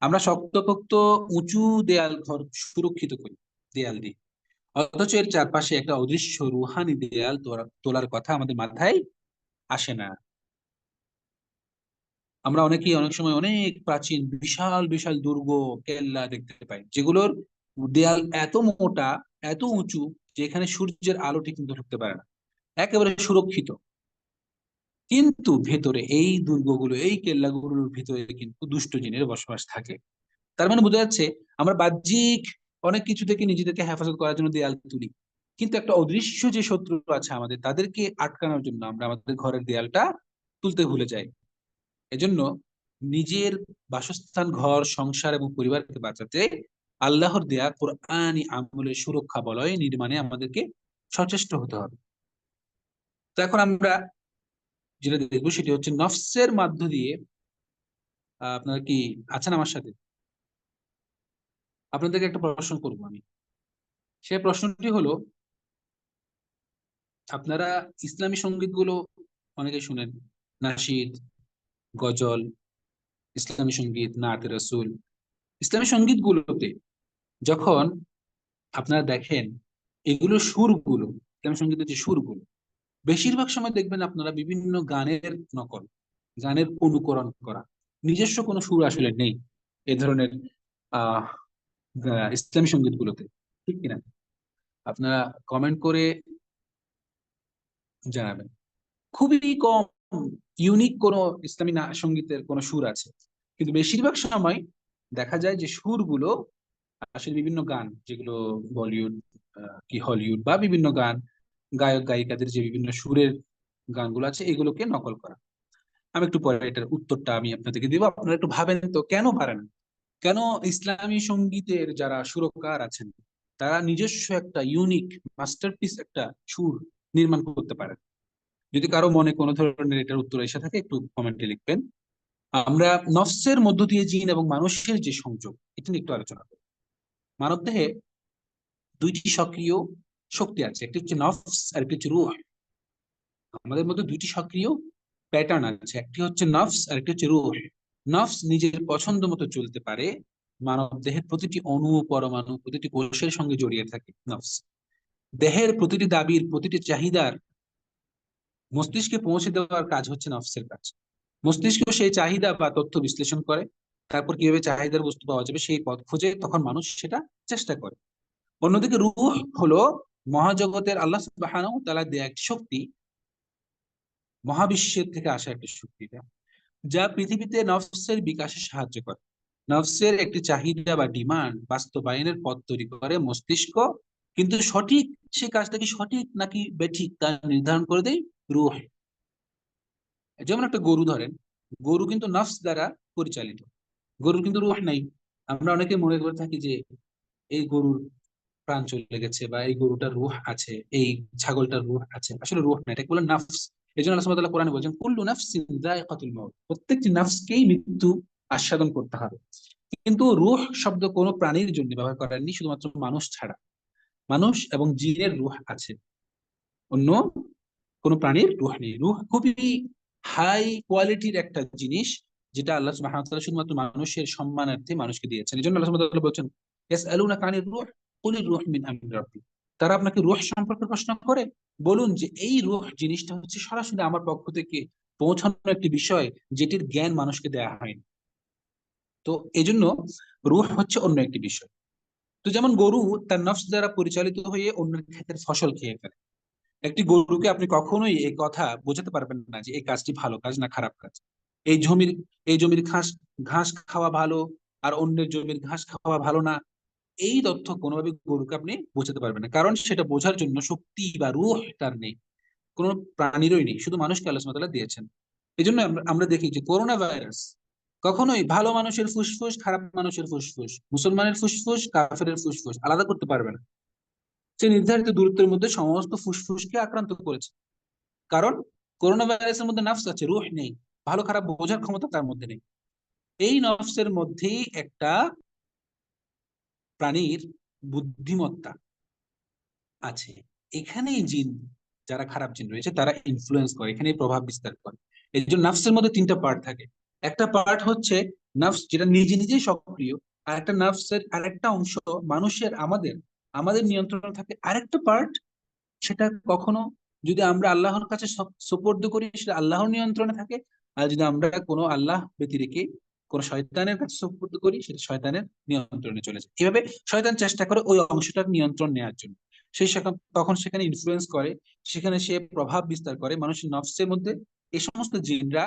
Speaker 1: আমরা শক্তপোক্ত উঁচু দেয়াল ঘর সুরক্ষিত করি দেয়াল দিয়ে, অথচ এর চারপাশে একটা অদৃশ্য রুহানি দেয়াল তোলার কথা আমাদের মাথায় আসে না। আমরা অনেকেই অনেক সময় অনেক প্রাচীন বিশাল বিশাল দুর্গ, কেল্লা দেখতে পাই, যেগুলোর দেয়াল এত মোটা, এত উঁচু, যে এখানে সূর্যের আলো ঠিক মতো ঢুকতে পারে না, একেবারে সুরক্ষিত। কিন্তু ভেতরে এই দুর্গগুলো, এই কেল্লাগুলোর ভিতরে কিন্তু দুষ্ট জিনের বসবাস থাকে। তার মানে বোঝা যাচ্ছে আমরা বাহ্যিক অনেক কিছু থেকে নিজেদেরকে হেফাজত করার জন্য দেয়াল তুলি, কিন্তু একটা অদৃশ্য যে শত্রু আছে আমাদের, তাদেরকে আটকানোর জন্য আমরা আমাদের ঘরের দেয়ালটা তুলতে ভুলে যাই। এজন্য নিজের বাসস্থান, ঘর, সংসার এবং পরিবারকে বাঁচাতে আল্লাহর দেয়া কোরআনী আমলের সুরক্ষা বলয় নির্মাণে আমাদেরকে সচেষ্ট হতে হবে। তো এখন আমরা যেটা দেখবো সেটি হচ্ছে নফসের মধ্য দিয়ে, আপনারা কি আছেন আমার সাথে? আপনাদেরকে একটা প্রশ্ন করবো আমি। সেই প্রশ্নটি হলো, আপনারা ইসলামী সঙ্গীত গুলো অনেকে শুনেন, নাশিদ, গজল, ইসলামী সঙ্গীত, নাত রাসূল। ইসলামী সঙ্গীত গুলোতে যখন আপনারা দেখেন এগুলো সুরগুলো, ইসলামী সঙ্গীতের যে সুরগুলো, বেশিরভাগ সময় দেখবেন আপনারা বিভিন্ন গানের নকল, গানের অনুকরণ করা, নিজস্ব কোনো সুর আসলে নেই এ ধরনের আহ ইসলামী সঙ্গীত গুলোতে, ঠিক কিনা? আপনারা কমেন্ট করে জানাবেন। খুবই কম ইউনিক কোনো ইসলামী সঙ্গীতের কোনো সুর আছে, কিন্তু বেশিরভাগ সময় দেখা যায় যে সুরগুলো আসলে বিভিন্ন গান, যেগুলো বলিউড কি হলিউড বা বিভিন্ন গান, গায়ক গায়িকাদের যে বিভিন্ন সুরের গানগুলো আছে এগুলোকে নকল করা। আমি একটু পরে এটার উত্তরটা আমি আপনাদেরকে দিব, আপনারা একটু ভাবেন তো কেন পারেন, কেন ইসলামী সঙ্গীতের যারা সুরকার আছেন তারা নিজস্ব একটা ইউনিক মাস্টারপিস একটা সুর নির্মাণ করতে পারেন। যদি কারো মনে কোনো ধরনের এটার উত্তর এসে থাকে একটু কমেন্টে লিখবেন। আমরা নফসের মধ্য দিয়ে জিন এবং মানুষের যে সংযোগ, এটা নিয়ে একটু আলোচনা করি। মানব দেহে 2টি সক্রিয় শক্তি আছে, একটি হচ্ছে নফস আর একটি হচ্ছে রূহ। আমাদের মধ্যে 2টি সক্রিয় প্যাটার্ন আছে, একটি হচ্ছে নফস আর একটি হচ্ছে রূহ। নফস নিজের পছন্দ মতো চলতে পারে, মানব দেহের প্রতিটি অণু, পরমাণু, প্রতিটি কোষের সঙ্গে জড়িয়ে থাকে নফস। দেহের প্রতিটি দাবির, প্রতিটি চাহিদার মস্তিষ্কে পৌঁছে দেওয়ার কাজ হচ্ছে নফসের কাজ। মস্তিষ্ক সেই চাহিদা বা তথ্য বিশ্লেষণ করে, তারপর কিভাবে চাহিদার বস্তু পাওয়া যাবে সেই পথ খুঁজে তখন মানুষ সেটা চেষ্টা করে। অন্যদিকে রূহ হলো মহাজগতের আল্লাহ সুবহানাহু ওয়া তাআলা দেয়া একটি শক্তি, মহাবিশ্বের থেকে আসা একটা শক্তি এটা, যা পৃথিবীতে নফসের বিকাশে সাহায্য করে। নফসের একটি চাহিদা বা ডিমান্ড বাস্তবায়নের পথ তৈরি করে মস্তিষ্ক, কিন্তু সঠিক সেই কাজটা কি সঠিক নাকি বেঠিক তা নির্ধারণ করে দেয় রূহ। যেমন একটা গরু ধরেন, গরু কিন্তু নফস দ্বারা পরিচালিত, গরুর কিন্তু রূহ নাই। আমরা অনেকে মনে করে থাকি যে এই গরুর প্রাণ চলে গেছে বা এই গরুটার রূহ আছে, এই ছাগলটার রূহ আছে, আসলে রূহ না, এটা বলে নফস। এই জন্য আল্লাহ সুবহানাহু ওয়া তাআলা কোরআনে বলছেন কুল্লু নাফসিন যায়িকাতুল মাউত, প্রত্যেকটি নাফসকেই মৃত্যু আস্বাদন করতে হবে। কিন্তু রূহ শব্দ কোনো প্রাণীর জন্য ব্যবহার করেননি, শুধুমাত্র মানুষ ছাড়া। মানুষ এবং জিনের রূহ আছে, অন্য কোনো প্রাণীর রূহ নেই। রূহ খুবই হাই কোয়ালিটির একটা জিনিস, যেটা আল্লাহ সুবহানাহু ওয়া তাআলা শুধুমাত্র মানুষের সম্মানার্থে মানুষকে দিয়েছেন। এই জন্য আল্লাহ সুবহানাহু ওয়া তাআলা বলছেন ইয়াসআলুনাকা আনির রূহ কুলির রূহ মিন আমরি রাব্বি, তারা আপনাকে রূহ সম্পর্কে প্রশ্ন করে, বলুন যে এই রূহ জিনিসটা হচ্ছে সরাসরি আমার পক্ষ থেকে পৌঁছানো একটি বিষয়, যেটির জ্ঞান মানুষকে দেয়া হয়নি। তো এই জন্য রূহ হচ্ছে অন্য একটি বিষয়। তো যেমন গরু তার নফস দ্বারা পরিচালিত হয়ে অন্যের ক্ষেতের ফসল খেয়ে ফেলে, একটি গরুকে আপনি কখনোই এই কথা বোঝাতে পারবেন না যে এই কাজটি ভালো কাজ না খারাপ কাজ। এই জমির এই জমির ঘাস ঘাস খাওয়া ভালো আর অন্যের জমির ঘাস খাওয়া ভালো না, এই তথ্য কোনোভাবে গরুকে আপনি বোঝাতে পারবেন না, কারণ সেটা বোঝার জন্য শক্তি বা রূহ তার নেই, কোনো প্রাণীরই নেই, শুধু মানুষকে আল্লাহ সুবহানাহু ওয়া তাআলা দিয়েছেন। এই জন্য আমরা দেখি যে করোনা ভাইরাস কখনোই ভালো মানুষের ফুসফুস খারাপ মানুষের ফুসফুস, মুসলমানের ফুসফুস কাফেরের ফুসফুস আলাদা করতে পারবে না। সে নির্ধারিত দূরত্বের মধ্যে সমস্ত ফুসফুসকে আক্রান্ত করেছে, কারণ করোনা ভাইরাসের মধ্যে নফস আছে, রূহ নেই, ভালো খারাপ বোঝার ক্ষমতা তার মধ্যে নেই। এই নফসের মধ্যেই একটা প্রাণীর বুদ্ধিমত্তা আছে। এখানেই জিন, যারা খারাপ জিন রয়েছে তারা ইনফ্লুয়েন্স করে, এখানেই প্রভাব বিস্তার করে। এই জন্য নফসের মধ্যে তিনটা পার্ট থাকে। একটা পার্ট হচ্ছে নফস, যেটা নিজে নিজেই সক্রিয়। আর একটা নফসের আরেকটা অংশ মানুষের, আমাদের আমাদের নিয়ন্ত্রণে থাকে আরেকটা পার্ট, সেটা কখনো যদি আমরা আল্লাহর কাছে সোপর্দ করি সেটা আল্লাহর নিয়ন্ত্রণে থাকে, আর যদি আমরা কোনো আল্লাহ ব্যতিরেকে কোনো শয়তানের কাছে সোপর্দ করি সেটা শয়তানের নিয়ন্ত্রণে চলে যায়। এভাবে শয়তান চেষ্টা করে ওই অংশটার নিয়ন্ত্রণ নেওয়ার জন্য, তখন সেখানে ইনফ্লুয়েন্স করে, সেখানে সে প্রভাব বিস্তার করে মানুষের নফসের মধ্যে। এই সমস্ত জিনরা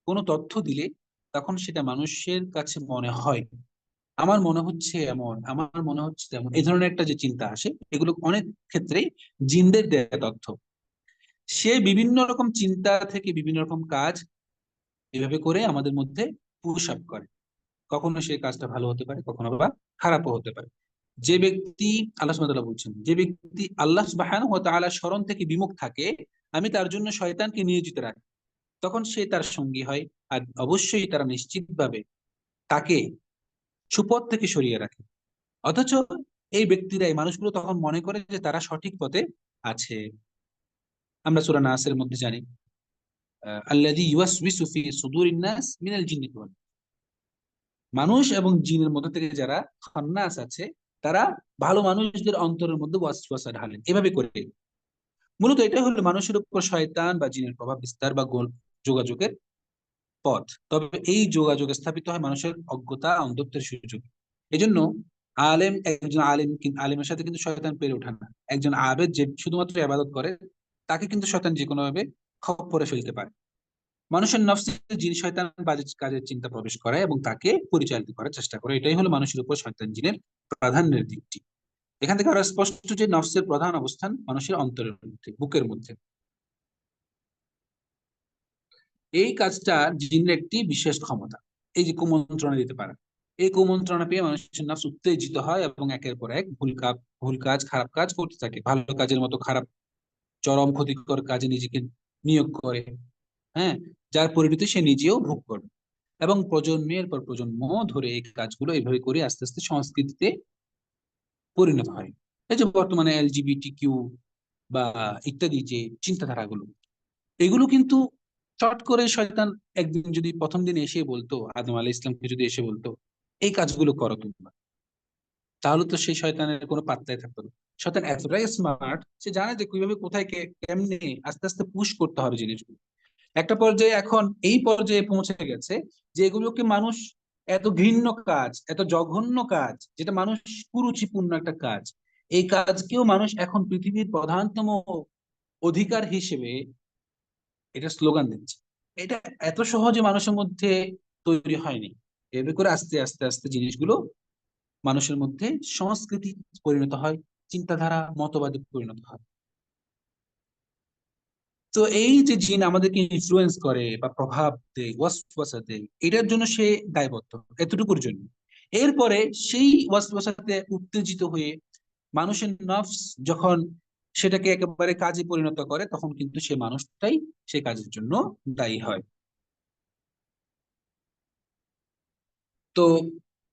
Speaker 1: কোনো তথ্য দিলে তখন সেটা মানুষের কাছে মনে হয় আমার মনে হচ্ছে এমন, আমার মনে হচ্ছে তেমন, এই ধরনের একটা যে চিন্তা আসে, এগুলো অনেক ক্ষেত্রেই জিনদের দেয়া তথ্য। সে বিভিন্ন রকম চিন্তা থেকে বিভিন্ন রকম কাজ এভাবে করে আমাদের মধ্যে পুশ আপ করে। কখনো সেই কাজটা ভালো হতে পারে, কখনো বা খারাপও হতে পারে। যে ব্যক্তি, আল্লাহ সুবহানাহু ওয়া তাআলা বলছেন, যে ব্যক্তি আল্লাহ সুবহানাহু ওয়া তাআলা স্মরণ থেকে বিমুখ থাকে, আমি তার জন্য শয়তানকে নিয়োজিত রাখি, তখন সে তার সঙ্গী হয়। আর অবশ্যই তারা নিশ্চিতভাবে তাকে সুপথ থেকে সরিয়ে রাখে। অথচ এই ব্যক্তিরা, এই মানুষগুলো তখন মনে করে যে তারা সঠিক পথে আছে। আমরা সূরা নাসের মধ্যে জানি আল্লাযী ইউওয়াসউিসু ফি সুদুরিন নাস মিনাল জিন্নাতি ওয়ান নাস। মানুষ এবং জিনের মধ্যে থেকে যারা খান্নাস আছে, তারা ভালো মানুষদের অন্তরের মধ্যে ওয়াসওয়াসা ঢালেন এভাবে করে। মূলত এটা হলো মানুষের উপর শয়তান বা জিনের প্রভাব বিস্তার বা যোগাযোগের পথ। তবে এই যোগাযোগ স্থাপিত হয় মানুষের অজ্ঞতা অন্ধত্বের সুযোগ। এজন্য একজন আলেম আলেমের সাথে কিন্তু শয়তান পেরে ওঠে না। একজন আবেদ যে শুধুমাত্র ইবাদত করে, তাকে কিন্তু শয়তান যে কোনো ভাবে খপ্পরে ফেলতে পারে। মানুষের নফসে জিন শয়তান বাজে কাজের চিন্তা প্রবেশ করে এবং তাকে পরিচালিত করার চেষ্টা করে। এটাই হলো মানুষের উপর শয়তান জিনের প্রাধান্যের দিকটি। এখান থেকে আরো স্পষ্ট যে নফসের প্রধান অবস্থান মানুষের অন্তরের মধ্যে, বুকের মধ্যে। এই কাজটা জিনের একটি বিশেষ ক্ষমতা, এই যে কুমন্ত্রণা দিতে পারে। এই কুমন্ত্রণা পেয়ে মানুষের নফস উত্তেজিত হয় এবং একের পর এক ভুল কাজ খারাপ কাজ করতে থাকে, ভালো কাজের মতো খারাপ চরম ক্ষতিকর কাজে নিজেকে নিয়োগ করে। হ্যাঁ, যার পরিণতি সে নিজেও ভোগ করবে। এবং প্রজন্মের পর প্রজন্ম ধরে এই কাজগুলো এইভাবে করে আস্তে আস্তে সংস্কৃতিতে পরিণত হয়। এই যে বর্তমানে এলজিবিটি কিউ বা ইত্যাদি যে চিন্তাধারাগুলো, এগুলো কিন্তু চট করে শয়তান একদিন যদি প্রথম দিন এসে বলতো, আদম আলাইহিস ইসলামকে যদি এসে বলতো এই কাজগুলো করো তোমরা, তাহলে তো সেই শয়তানের কোনো পাত্তাই থাকতো না। শয়তান এতটাই স্মার্ট, সে জানে যে কিভাবে কোথায় কেমনে আস্তে আস্তে পুশ করতে হবে জিনিসগুলো। একটা পর্যায়ে, এখন এই পর্যায়ে পৌঁছে গেছে যে এগুলোকে মানুষ, এত ঘৃণ্য কাজ, এত জঘন্য কাজ, যেটা মানুষ কুরুচিপূর্ণ একটা কাজ, এই কাজকেও মানুষ এখন পৃথিবীর প্রধানতম অধিকার হিসেবে এটা স্লোগান দিচ্ছে। এটা এত সহজে মানুষের মধ্যে তৈরি হয়নি। এভাবে করে আস্তে আস্তে আস্তে জিনিসগুলো মানুষের মধ্যে সংস্কৃতি পরিণত হয়, চিন্তাধারা মতবাদে পরিণত হয়। তো এই যে জিন আমাদেরকে ইনফ্লুয়েন্স করে বা প্রভাব দেয়, ওয়াসওয়াসা দেয়, এটার জন্য সে দায়বদ্ধ, এতটুকুর জন্য। এরপরে সেই ওয়াসওয়াসাতে উত্তেজিত হয়ে মানুষের নফস যখন সেটাকে একেবারে কাজে পরিণত করে, তখন কিন্তু সে মানুষটাই সে কাজের জন্য দায়ী হয়। তো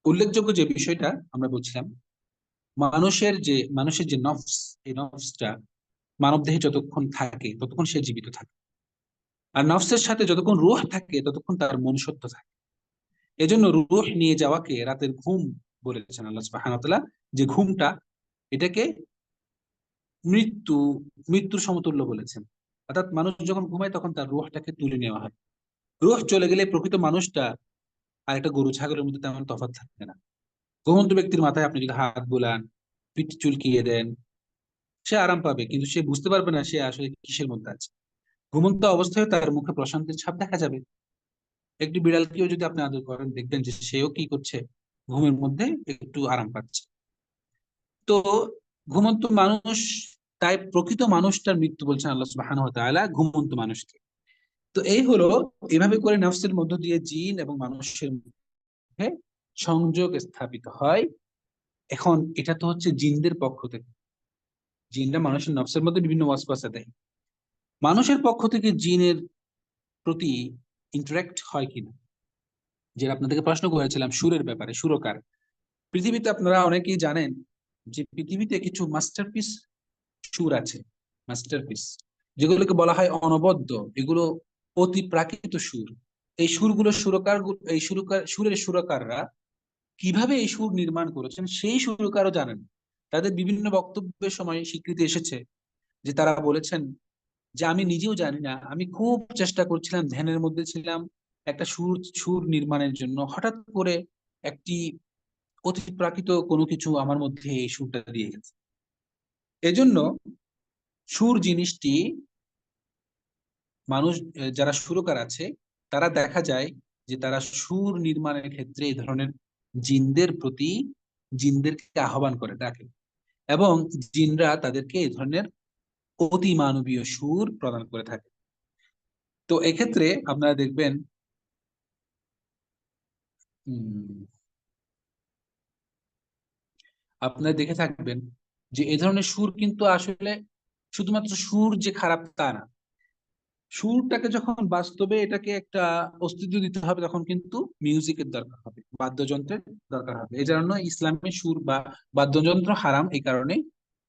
Speaker 1: উল্লেখযোগ্য যে বিষয়টা আমরা বলছিলাম, মানুষের যে নফস, এই নফসটা মানব দেহে যতক্ষণ থাকে ততক্ষণ সে জীবিত থাকে। আর নফসের সাথে যতক্ষণ রূহ থাকে ততক্ষণ তার মনুষ্যত্ব থাকে। এজন্য রূহ নিয়ে যাওয়াকে রাতের ঘুম বলেছেন আল্লাহ সুবহানাহু ওয়া তাআলা, যে ঘুমটা, এটাকে মৃত্যু মৃত্যুর সমতুল্য বলেছেন। অর্থাৎ মানুষ যখন ঘুমায় তখন তার রূহটাকে তুলে নেওয়া হয়। রূহ চলে গেলে প্রকৃত মানুষটা আর একটা গরু ছাগলের মধ্যে তেমন তফাৎ থাকে না। ঘুমন্ত ব্যক্তির মাথায় আপনি যদি হাত বুলান, পিঠ চুলকিয়ে দেন, সে আরাম পাবে, কিন্তু সে বুঝতে পারবে না সে আসলে কিসের মধ্যে আছে। ঘুমন্ত অবস্থায় তার মুখে প্রশান্তির ছাপ দেখা যাবে। একটি বিড়ালকেও যদি আপনি আদর করেন, দেখবেন যে সেও কি করছে, ঘুমের মধ্যে একটু আরাম পাচ্ছে। তো ঘুমন্ত মানুষ, তাই প্রকৃত মানুষটার মৃত্যু বলছেন আল্লাহ সুবহানাহু ওয়া তাআলা ঘুমন্ত মানুষকে। তো এই হলো, এভাবে করে নফসের মধ্য দিয়ে জিন এবং মানুষের মধ্যে সংযোগ স্থাপিত হয়। এখন এটা তো হচ্ছে জিনদের পক্ষ থেকে, জিনরা মানুষের নফসের মধ্যে বিভিন্ন ওয়াসওয়াসা দেয়। মানুষের পক্ষ থেকে জিনের প্রতি ইন্টারাক্ট হয় কিনা, যেটা আপনাদেরকে প্রশ্ন করেছিলাম সুরের ব্যাপারে, সুরকার। পৃথিবীতে আপনারা অনেকেই জানেন যে পৃথিবীতে কিছু মাস্টারপিস সুর আছে, মাস্টারপিস, যেগুলোকে বলা হয় অনবদ্য। এগুলো অতি প্রাকৃত সুর। এই সুরগুলো সুরকার, সুরের সুরকাররা কিভাবে এই সুর নির্মাণ করেছেন সেই সুরকারও জানেন। তাদের বিভিন্ন বক্তব্যের সময় স্বীকৃতি এসেছে যে তারা বলেছেন যে আমি নিজেও জানি না, আমি খুব চেষ্টা করছিলাম, ধ্যানের মধ্যে ছিলাম একটা সুর সুর নির্মাণের জন্য, হঠাৎ করে একটি অতি প্রাকৃত কোনো কিছু আমার মধ্যে এই সুরটা দিয়ে গেছে। এজন্য সুর জিনিসটি, মানুষ যারা সুরকার আছে তারা দেখা যায় যে তারা সুর নির্মাণের ক্ষেত্রে এই ধরনের জিনদের প্রতি, জিনদেরকে আহ্বান করে ডাকে, এবং জিনরা তাদেরকে এই ধরনের অতি মানবীয় সুর প্রদান করে থাকে। তো এক্ষেত্রে আপনারা দেখবেন, উম, আপনারা দেখে থাকবেন যে এই ধরনের সুর কিন্তু আসলে শুধুমাত্র সুর যে খারাপ তা না। সুরটাকে যখন বাস্তবে এটাকে একটা অস্তিত্ব দিতে হবে, তখন কিন্তু মিউজিকের দরকার হবে, বাদ্যযন্ত্রের দরকার হবে। এই জন্য ইসলামে সুর বা বাদ্যযন্ত্র হারাম এই কারণে।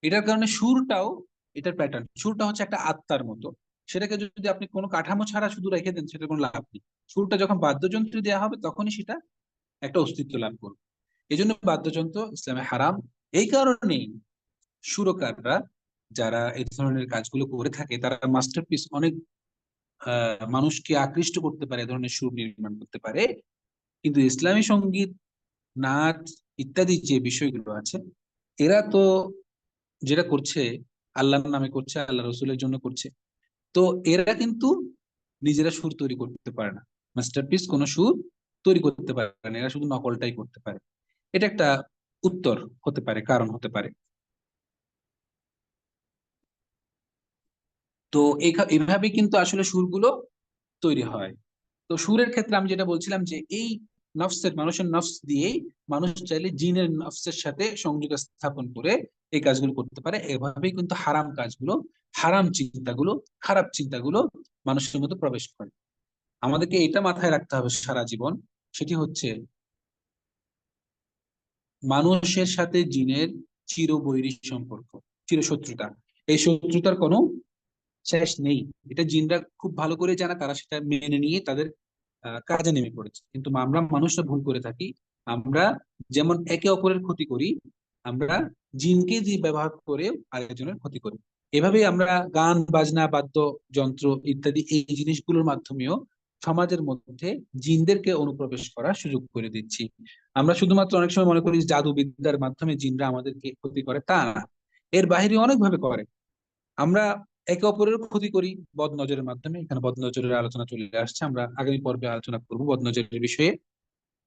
Speaker 1: এটার কারণে সুরটাও, এটার প্যাটার্ন, সুরটা হচ্ছে একটা আত্মার মতো। সেটাকে যদি আপনি কোনো কাঠামো ছাড়া শুধু রেখে দেন, সেটা কোনো লাভ নেই। সুরটা যখন বাদ্যযন্ত্রে দেওয়া হবে তখনই সেটা একটা অস্তিত্ব লাভ করবে। এই জন্য বাদ্যযন্ত্র ইসলামে হারাম। এই কারণেই সুরকাররা যারা এই ধরনের কাজগুলো করে থাকে তারা মাস্টারপিস, অনেক মানুষকে আকৃষ্ট করতে পারে, এ ধরনের সুর নির্মাণ করতে পারে। কিন্তু ইসলামী সঙ্গীত, নাচ ইত্যাদি যে বিষয়গুলো আছে, এরা তো যেটা করছে আল্লাহর নামে করছে, আল্লাহ রসুলের জন্য করছে। তো এরা কিন্তু নিজেরা সুর তৈরি করতে পারে না, মাস্টারপিস কোনো সুর তৈরি করতে পারে না, এরা শুধু নকলটাই করতে পারে। এটা একটা উত্তর হতে পারে, কারণ হতে পারে। তো এইভাবে কিন্তু আসলে সুরগুলো তৈরি হয়। তো সুরের ক্ষেত্রে আমি যেটা বলছিলাম যে এই নফসের, মানুষের নফস দিয়েই মানুষ চাইলে জিনের নফসের সাথে সংযোগ স্থাপন করে এই কাজগুলো করতে পারে। এভাবেই কিন্তু হারাম কাজগুলো, হারাম চিন্তাগুলো, খারাপ চিন্তাগুলো মানুষের মধ্যে প্রবেশ করে। আমাদেরকে এটা মাথায় রাখতে হবে সারা জীবন। সেটি হচ্ছে মানুষের সাথে জিনের চিরবৈরী সম্পর্ক, চিরশত্রুতা। এই শত্রুতার কোনো শেষ নেই। এটা জিনরা খুব ভালো করে জানে, তারা সেটা মেনে নিয়ে তাদের কাজে নেমে পড়েছে। কিন্তু আমরা মানুষরা ভুল করে থাকি। আমরা যেমন একে অপরের ক্ষতি করি, আমরা জিনকে দিয়ে ব্যবহার করে আরেকজনের ক্ষতি করি। এভাবেই আমরা গান বাজনা, বাদ্যযন্ত্র ইত্যাদি এই জিনিসগুলোর মাধ্যমেও সমাজের মধ্যে জিনদেরকে অনুপ্রবেশ করার সুযোগ করে দিচ্ছি। আমরা শুধুমাত্র অনেক সময় মনে করি জাদু বিদ্যার মাধ্যমে জিনরা আমাদেরকে ক্ষতি করে, তা না। এর বাইরে অনেক ভাবে করে। আমরা একে অপরের ক্ষতি করি বদ নজরের মাধ্যমে। এখানে বদ নজরের আলোচনা চলে আসছে, আমরা আগামী পর্বে আলোচনা করব বদ নজরের বিষয়ে।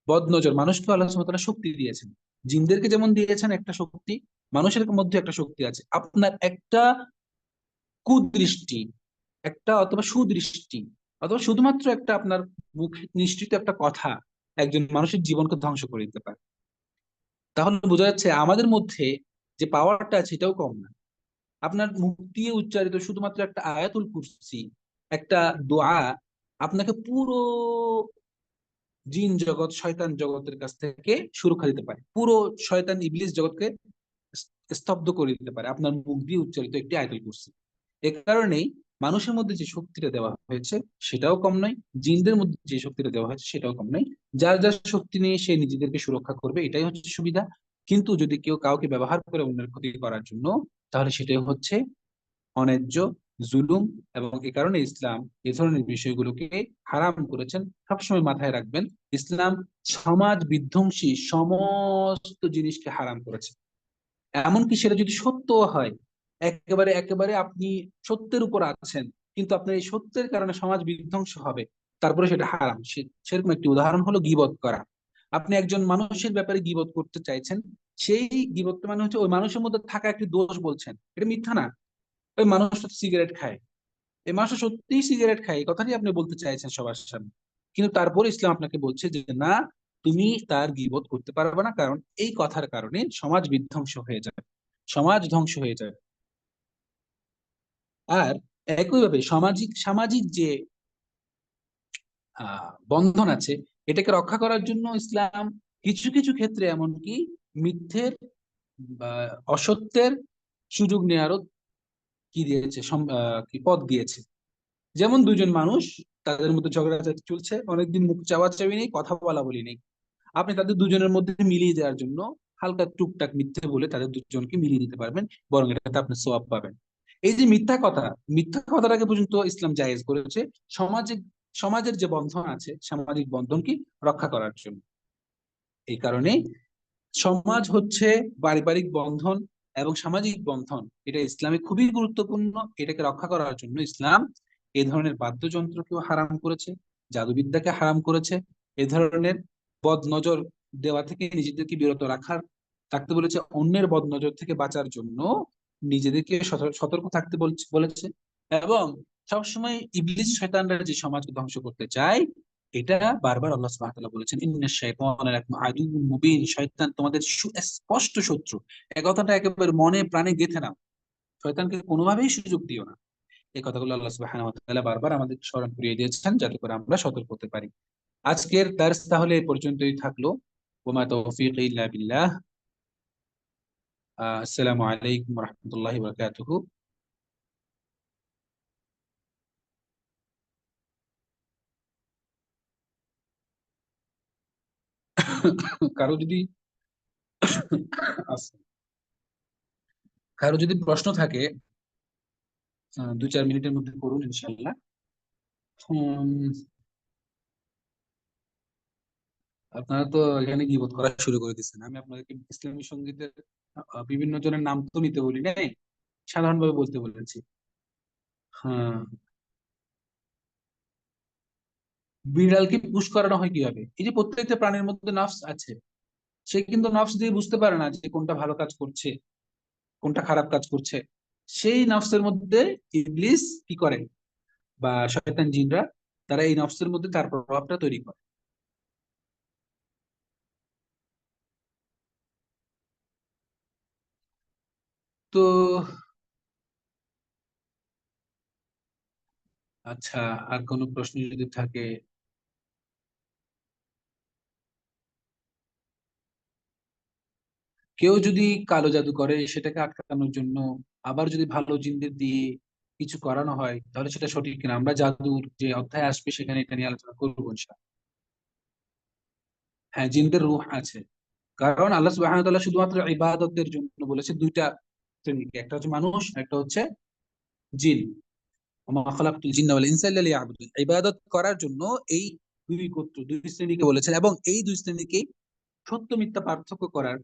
Speaker 1: বদ নজর, মানুষকে আল্লাহ সুবহানাহু ওয়া তাআলা শক্তি দিয়েছেন, জিনদেরকে যেমন দিয়েছেন একটা শক্তি, মানুষের মধ্যে একটা শক্তি আছে। আপনার একটা কুদৃষ্টি, একটা অথবা সুদৃষ্টি, অথবা শুধুমাত্র একটা আপনার মুখে নিঃসৃত একটা কথা একজন মানুষের জীবনকে ধ্বংস করে দিতে পারে। তাহলে বোঝা যাচ্ছে আমাদের মধ্যে যে পাওয়ারটা আছে এটাও কম না। আপনার মুখ দিয়ে উচ্চারিত শুধুমাত্র একটা আয়াতুল কুরসি, একটা দোয়া আপনাকে পুরো জিন জগৎ শয়তান জগতের কাছ থেকে সুরক্ষা দিতে পারে, পুরো শয়তান ইবলিস জগৎকে স্তব্ধ করে দিতে পারে আপনার মুখ দিয়ে উচ্চারিত একটি আয়াতুল কুরসি। এ কারণেই মানুষের মধ্যে যে শক্তিটা দেওয়া হয়েছে সেটাও কম নয়, জিনদের মধ্যে যে শক্তিটা দেওয়া হয়েছে সেটাও কম নয়। যার যার শক্তি নিয়ে সে নিজেদেরকে সুরক্ষা করবে, এটাই হচ্ছে সুবিধা। কিন্তু যদি কেউ কাউকে ব্যবহার করে অন্যের ক্ষতি করার জন্য, তাহলে সেটাই হচ্ছে অন্যায্য, জুলুম। এবং এ কারণে ইসলাম এ ধরনের বিষয়গুলোকে হারাম করেছেন। সবসময় মাথায় রাখবেন, ইসলাম সমাজ বিধ্বংসী সমস্ত জিনিসকে হারাম করেছে। এমনকি সেটা যদি সত্য হয়, একেবারে একেবারে আপনি সত্যের উপর আছেন, কিন্তু আপনার এই সত্যের কারণে সমাজ বিধ্বংস হবে, তারপরে সেটা হারাম। সেরকম একটি উদাহরণ হলো গীবত করা। আপনি একজন মানুষের ব্যাপারে গীবত করতে চাইছেন, সেই গীবত মানে হচ্ছে ওই মানুষের মধ্যে থাকা একটি দোষ বলছেন, এটা মিথ্যা না। ওই মানুষটা সিগারেট খায়, এই মানুষটা সত্যিই সিগারেট খায়, এই কথাটি আপনি বলতে চাইছেন সবার সামনে, কিন্তু তারপর ইসলাম আপনাকে বলছে যে না, তুমি তার গীবত করতে পারবে না, কারণ এই কথার কারণে সমাজ বিধ্বংস হয়ে যাবে, সমাজ ধ্বংস হয়ে যাবে। আর একইভাবে সামাজিক সামাজিক যে বন্ধন আছে, এটাকে রক্ষা করার জন্য ইসলাম কিছু কিছু ক্ষেত্রে এমনকি মিথ্যের বা অসত্যের সুযোগ নেওয়ারও কি দিয়েছে, কি পথ দিয়েছে। যেমন দুজন মানুষ, তাদের মধ্যে ঝগড়াঝাটি চলছে, অনেকদিন মুখ চাওয়াচাওয়ি নেই, কথা বলা বলি নেই, আপনি তাদের দুজনের মধ্যে মিলিয়ে দেওয়ার জন্য হালকা টুকটাক মিথ্যে বলে তাদের দুজনকে মিলিয়ে দিতে পারবেন, বরং এটাতে আপনি সওয়াব পাবেন। এই যে মিথ্যা কথা, মিথ্যা কথাটাকে পর্যন্ত ইসলাম জায়েজ করেছে সমাজে, সমাজের যে বন্ধন আছে সামাজিক বন্ধনকে রক্ষা করার জন্য। এই কারণে সমাজ হচ্ছে পারিবারিক বন্ধন এবং সামাজিক বন্ধন, এটা ইসলামে খুবই গুরুত্বপূর্ণ। এটাকে রক্ষা করার জন্য ইসলাম এই ধরনের বাদ্যযন্ত্রকেও হারাম করেছে, জাদুবিদ্যাকে হারাম করেছে, এ ধরনের বদ নজর দেওয়া থেকে নিজেদেরকে বিরত থাকতে বলেছে, অন্যের বদ নজর থেকে বাঁচার জন্য নিজেদেরকে সতর্ক থাকতে বলেছে। এবং সবসময় ইবলিস শয়তানরা যে সমাজকে ধ্বংস করতে চায়, এটা বারবার আল্লাহ সুবহানাহু ওয়া তাআলা বলেছেন, ইন্নাশ শাইতানা লাকুম আদুউম মুবিন, শয়তান তোমাদের সুস্পষ্ট শত্রু। এই কথাটা একেবারে মনে প্রাণে গেঁথে নাও, শয়তানকে কোনোভাবেই সুযোগ দিও না। এই কথাগুলো আল্লাহ সুবহানাহু ওয়া তাআলা বারবার আমাদের স্মরণ করিয়ে দিয়েছেন, যাতে করে আমরা সতর্ক হতে পারি। আজকের দার্স তাহলে এই পর্যন্তই থাকলো। ওমা তৌফিক ইল্লা বিল্লাহ। আসসালামু আলাইকুম ওয়া রাহমাতুল্লাহি ওয়া বারাকাতুহু। কারো যদি আচ্ছা, কারো যদি প্রশ্ন থাকে, 2-4 মিনিটের মধ্যে করুন ইনশাআল্লাহ। উম, আপনারা তো এখানে গীবত করা শুরু করে দিচ্ছেন, আমি আপনাদেরকে ইসলামী সঙ্গীতের বিভিন্ন জনের নাম তো নিতে বলি নাই, সাধারণভাবে বলতে বলেছি। হ্যাঁ, বিড়ালকে পুশ করানো হয় কিভাবে? এই যে প্রত্যেকটা প্রাণীর মধ্যে নফস আছে, সে কিন্তু নফস দিয়ে বুঝতে পারে না যে কোনটা ভালো কাজ করছে, কোনটা খারাপ কাজ করছে। সেই নফসের মধ্যে ইবলিস কি করে, বা শয়তান জিনরা, তারা এই নফসের মধ্যে তার প্রভাবটা তৈরি করে। তো আচ্ছা, আর কোনো প্রশ্ন যদি থাকে। কেউ যদি কালো জাদু করে সেটাকে আটকানোর জন্য আবার যদি ভালো জিনদের দিয়ে কিছু করানো হয়, তাহলে সেটা সঠিক কিনা? আমরা জাদুর যে অধ্যায় আসবে সেখানে এটা নিয়ে আলোচনা করবো ইনশাআল্লাহ। হ্যাঁ, জিনদের রূহ আছে, কারণ আল্লাহ সুবহানাহু ওয়া তাআলা শুধুমাত্র ইবাদতের জন্য বলেছে দুইটা শ্রেণীকে, একটা হচ্ছে মানুষ, একটা হচ্ছে জিন। ওমা খালাকতুল জিন্না ওয়াল ইনসা ইল্লা লিয়াবুদুন, ইবাদত করার জন্য এই দুই গোত্র, দুই শ্রেণীকে বলেছেন, এবং এই দুই শ্রেণীকে সত্য মিথ্যা পার্থক্য করার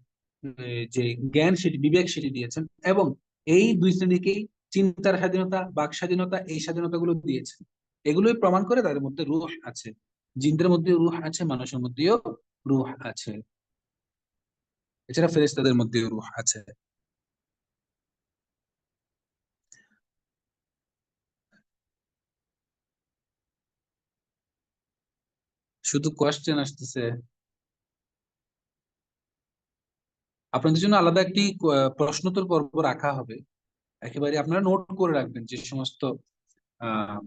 Speaker 1: যে জ্ঞান, সেটি বিবেক সেটি দিয়েছেন। এবং এই দুই শ্রেণীকেই চিন্তার স্বাধীনতা, বাক স্বাধীনতা, এই স্বাধীনতাগুলো দিয়েছেন। এগুলোই প্রমাণ করে তাদের মধ্যে রূহ আছে, জিনদের মধ্যে রূহ আছে, মানুষের মধ্যেও রূহ আছে, এছাড়া ফেরেশতাদের মধ্যেও রূহ আছে। শুধু কোয়েশ্চেন আসতেছে। আপনাদের জন্য আলাদা একটি প্রশ্নোত্তর পর্ব রাখা হবে, একেবারে আপনারা নোট করে রাখবেন আহ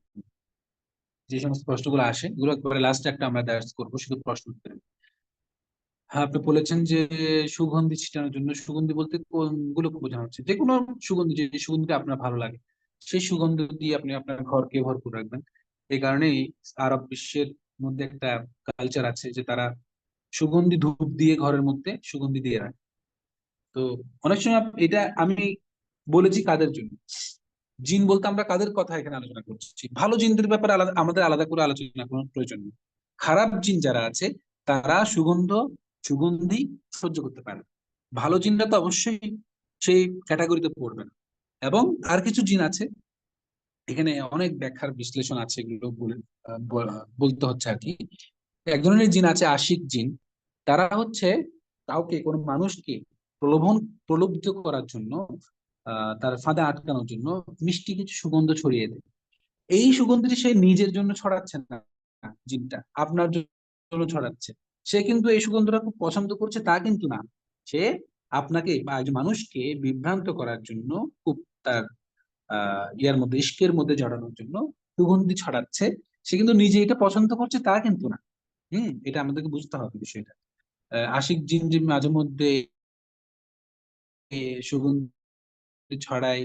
Speaker 1: যে সমস্ত প্রশ্নগুলো আসে, এগুলো একেবারে লাস্টে একটা আমরা ডায়াস করবো শুধু প্রশ্ন উত্তরে। হ্যাঁ, আপনি বলেছেন যে সুগন্ধি ছিটানোর জন্য, সুগন্ধি বলতে কোনগুলোকে বোঝানো হচ্ছে? যে কোনো সুগন্ধি, যে সুগন্ধিটা আপনার ভালো লাগে সেই সুগন্ধি দিয়ে আপনি আপনার ঘরকে ভরপুর রাখবেন। এই কারণেই আরব বিশ্বের মধ্যে একটা কালচার আছে যে তারা সুগন্ধি ধূপ দিয়ে ঘরের মধ্যে সুগন্ধি দিয়ে রাখে। তো অনেক সময় এটা আমি বলেছি কাদের জন্য, জিন বলতে আমরা কাদের কথা এখানে আলোচনা করছি? ভালো জিনদের ব্যাপারে আলাদা, আমাদের আলাদা করে আলোচনা করার প্রয়োজন নেই। খারাপ জিন যারা আছে তারা সুগন্ধি সহ্য করতে পারে না। ভালো জিনরা তো অবশ্যই সেই ক্যাটাগরিতে পড়বে না। এবং আর কিছু জিন আছে, এখানে অনেক ব্যাখ্যার বিশ্লেষণ আছে, এগুলো বলতে হচ্ছে আর কি। এক ধরনের জিন আছে আশিক জিন। তারা হচ্ছে কাউকে, কোনো মানুষকে প্রলোভন প্রলুব্ধ করার জন্য, তার ফাঁদে আটকানোর জন্য মিষ্টি কিছু সুগন্ধ ছড়িয়ে দেয়। এই সুগন্ধটি সে নিজের জন্য ছড়াচ্ছে না, জিনটা আপনার জন্য ছড়াচ্ছে। সে কিন্তু এই সুগন্ধটা খুব পছন্দ করছে তা কিন্তু না, সে আপনাকে বা একজন মানুষকে বিভ্রান্ত করার জন্য, খুব তার ইয়ার মধ্যে, ইস্কের মধ্যে জড়ানোর জন্য সুগন্ধি ছড়াচ্ছে। সে কিন্তু নিজে এটা পছন্দ করছে তা কিন্তু না। এটা আমাদেরকে বুঝতে হবে বিষয়টা। আশিক জিন যে মাঝে মধ্যে সুগন্ধি ছড়ায়,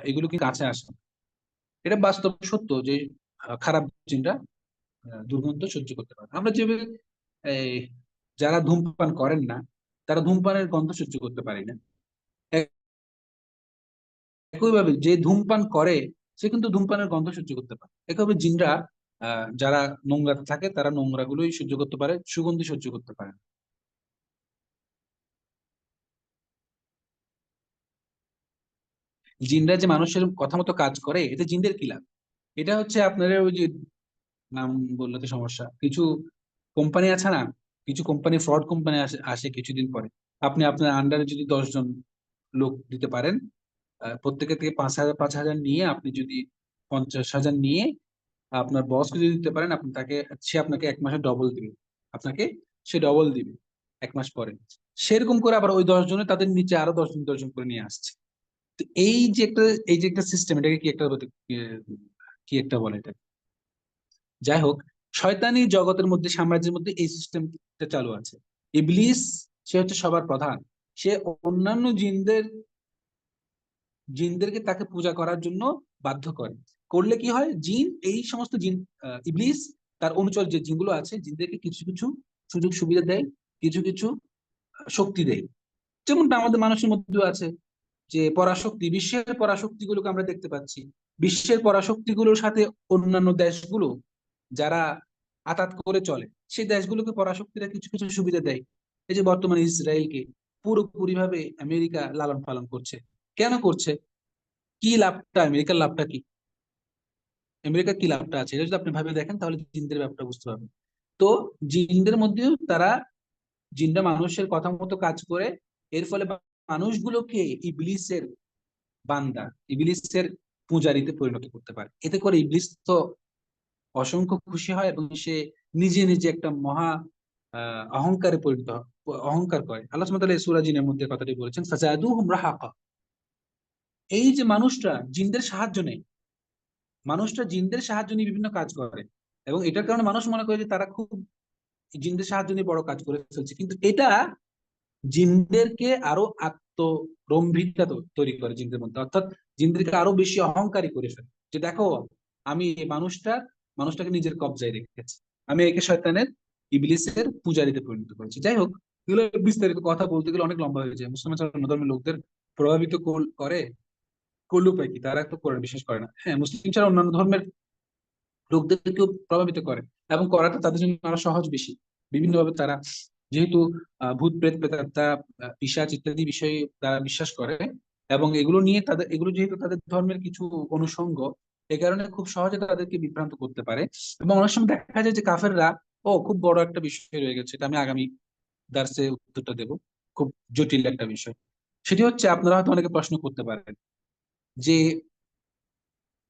Speaker 1: এগুলো কিন্তু কাছে আসে না। এটা বাস্তব সত্য যে খারাপ জিনরা দুর্গন্ধ সহ্য করতে পারে। আমরা যেভাবে এই, যারা ধূমপান করেন না তারা ধূমপানের গন্ধ সহ্য করতে পারে না, একইভাবে যে ধূমপান করে সে কিন্তু ধূমপানের গন্ধ সহ্য করতে পারে। একইভাবে জিনরা যারা নোংরা থাকে তারা নোংরা গুলোই সহ্য করতে পারে, সুগন্ধি সহ্য করতে পারে না। জিনরা যে মানুষের কথা মতো কাজ করে, এতে জিনদের কি লাভ? এটা হচ্ছে আপনার ওই যে নাম বললে তো সমস্যা, কিছু কোম্পানি আছে না, কিছু কোম্পানি, ফ্রড কোম্পানি আসে আসে কিছুদিন পরে। আপনি আপনার আন্ডারে যদি 10 জন লোক দিতে পারেন, প্রত্যেকের থেকে 5,000 5,000 নিয়ে, আপনি যদি 50,000 নিয়ে আপনার বসকে যদি দিতে পারেন, আপনি তাকে, সে আপনাকে 1 মাসে ডবল দিবে। আপনাকে সে ডবল দিবে 1 মাস পরে। সেরকম করে আবার ওই 10 জনে তাদের নিচে আরো 10 জন 10 জন করে নিয়ে আসছে। তো এই যে একটা সিস্টেম, এটাকে কি একটা বলে এটা, যাই হোক, শয়তানি জগতের মধ্যে, সাম্রাজ্যের মধ্যে এই সিস্টেমটা চালু আছে। ইবলিস, সে হচ্ছে সবার প্রধান। সে অন্যান্য জিনদেরকে তাকে পূজা করার জন্য বাধ্য করে। করলে কি হয়, এই সমস্ত জিন, ইবলিস তার অনুচর যে জিনগুলো আছে, জিনদেরকে কিছু কিছু সুযোগ সুবিধা দেয়, কিছু কিছু শক্তি দেয়। যেমনটা আমাদের মানুষের মধ্যেও আছে, যে পরাশক্তি, বিশ্বের পরাশক্তিগুলোকে আমরা দেখতে পাচ্ছি। বিশ্বের পরাশক্তিগুলোর সাথে অন্যান্য দেশগুলো যারা আতাত করে চলে, সেই দেশগুলোকে পরাশক্তিরা কিছু কিছু সুবিধা দেয়। এই যে বর্তমানে ইসরায়েলকে পুরোপুরি ভাবে আমেরিকা লালন পালন করছে। কেন করছে? কি লাভটা, আমেরিকার লাভটা কি? আমেরিকার কি লাভটা আছে, এটা যদি আপনি ভাবে দেখেন তাহলে জিনদের ব্যাপারটা বুঝতে পারবেন। তো জিনদের মধ্যেও তারা, জিনরা মানুষের কথা মতো কাজ করে, এর ফলে মানুষগুলোকে ইবলিসের বান্দা, ইবলিসের পূজারীতে পরিণত করতে পারে। এতে করে ইবলিস তো অসংখ্য খুশি হয় এবং সে নিজে নিজে একটা মহা অহংকারে অহংকার করে। আল্লাহ সুবহানাহু ওয়া তাআলা সূরা জিনের মধ্যে কথাটি বলেছেন, ফাজাদুহুম রাহাকা। এই যে মানুষরা জিনদের সাহায্য নেয়, মানুষরা জিনদের সাহায্য নিয়ে বিভিন্ন কাজ করে, এবং এটার কারণে মানুষ মনে করে যে তারা খুব জিনদের সাহায্য নিয়ে বড় কাজ করে ফেলছে, কিন্তু এটা জিনদেরকে আরো আত্মরম্ভিতা তৈরি করে জিনদের মধ্যে, অর্থাৎ জিনদেরকে আরো বেশি অহংকারী করে ফেলে। যে দেখো, আমি এই মানুষটাকে নিজের কবজায় রেখেছি, আমি একে শয়তানের, ইবলিসের পূজারীতে পরিণত করেছি। যাই হোক, এগুলো বিস্তারিত কথা বলতে গেলে অনেক লম্বা হয়ে যায়। মুসলমান ছাড়া অন্য ধর্মের লোকদের প্রভাবিত করে, করলে উপায় কি? তারা তো কোরআন বিশ্বাস করে না। হ্যাঁ, মুসলিম ছাড়া অন্যান্য ধর্মের লোকদেরকেও প্রভাবিত করে, এবং করাটা তাদের জন্য আরো সহজ বেশি। বিভিন্নভাবে তারা, যেহেতু ভূত প্রেত প্রেতাত্মা, পিশাচ ইত্যাদি বিষয়ে তারা বিশ্বাস করে, এবং এগুলো নিয়ে তাদের, এগুলো যেহেতু তাদের ধর্মের কিছু অনুষঙ্গ, এ কারণে খুব সহজে তাদেরকে বিভ্রান্ত করতে পারে। এবং অনেক সময় দেখা যায় যে কাফেররা, খুব বড় একটা বিষয় রয়ে গেছে, এটা আমি আগামী দার্সে উত্তরটা দেবো, খুব জটিল একটা বিষয়। সেটি হচ্ছে, আপনারা হয়তো অনেকে প্রশ্ন করতে পারেন যে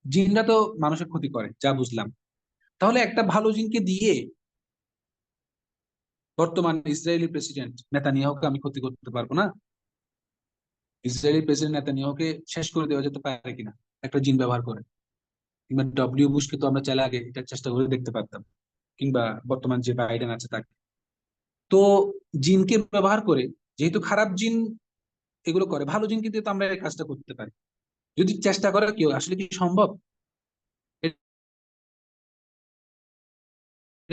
Speaker 1: জিনরা তো মানুষের ক্ষতি করে, যা বুঝলাম, তাহলে একটা ভালো জিনকে দিয়ে বর্তমান ইসরায়েলি প্রেসিডেন্ট নেতানিয়াহুকে আমি ক্ষতি করতে পারবো না? ইসরায়েলি প্রেসিডেন্ট নেতানিয়াহুকে শেষ করে দেওয়া যেতে পারে কিনা একটা জিন ব্যবহার করে, কিংবা ডব্লিউ বুশকে তো আমরা চাইলে আগে এটা চেষ্টা করে দেখতে পারতাম, কিংবা বর্তমান যে বাইডেন আছে তাকে। তো জিনকে ব্যবহার করে, যেহেতু খারাপ জিন এগুলো করে, ভালো জিন কিন্তু তো আমরা এই কাজটা করতে পারি যদি চেষ্টা করে কেউ। আসলে কি সম্ভব? এটা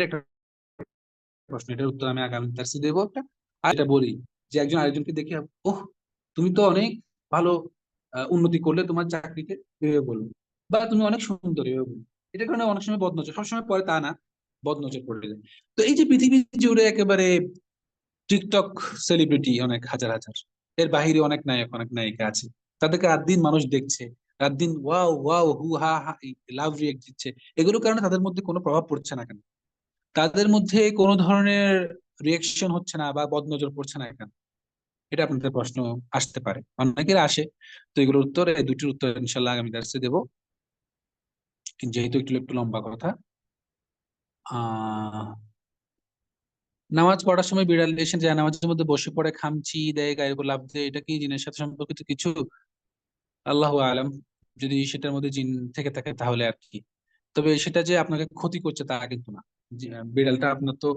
Speaker 1: একটা প্রশ্ন, এটার উত্তর আমি আগামী ক্লাসে দেবো একটা। আর এটা বলি যে একজন আরেকজনকে দেখে, ওহ তুমি তো অনেক ভালো উন্নতি করলে তোমার চাকরিতে, এভাবে বলবো। বা তুমি অনেক সুন্দর, এভাবে বলবো। এটার কারণে অনেক সময় বদনজর, সবসময় পরে তা না, বদনজর পড়ে যায়। তো এই যে পৃথিবী জুড়ে একেবারে টিকটক সেলিব্রিটি অনেক হাজার হাজার, এর বাহিরে অনেক নায়ক অনেক নায়িকা আছে, তাদেরকে রাত দিন মানুষ দেখছে, রাত দিন ওয়াও ওয়াও হু হা হা লাভ রিয়েক্ট দিচ্ছে। এগুলোর কারণে তাদের মধ্যে কোনো প্রভাব পড়ছে না কেন? তাদের মধ্যে কোনো ধরনের রিয়েকশন হচ্ছে না বা বদনজর পড়ছে না কেন? এটা আপনাদের প্রশ্ন আসতে পারে, অনেকের আসে। তো এগুলোর উত্তর, এই দুটির উত্তর ইনশাল্লাহ আগামী দার্সে দেবো, যেহেতু একটু একটু লম্বা কথা। আহ নামাজ পড়ার সময় বিড়াল এসে যায় নামাজের মধ্যে বসে পড়ে, খামচি দেয়, গায়ের উপর লাফ দেয়, এটা কি জিনের সাথে সম্পর্কিত কিছু? আল্লাহু আলাম। যদি সেটার মধ্যে জিন থেকে থাকে তাহলে আর কি। তবে সেটা যে আপনাকে ক্ষতি করছে তা কিন্তু না। বিড়ালটা আপনার তো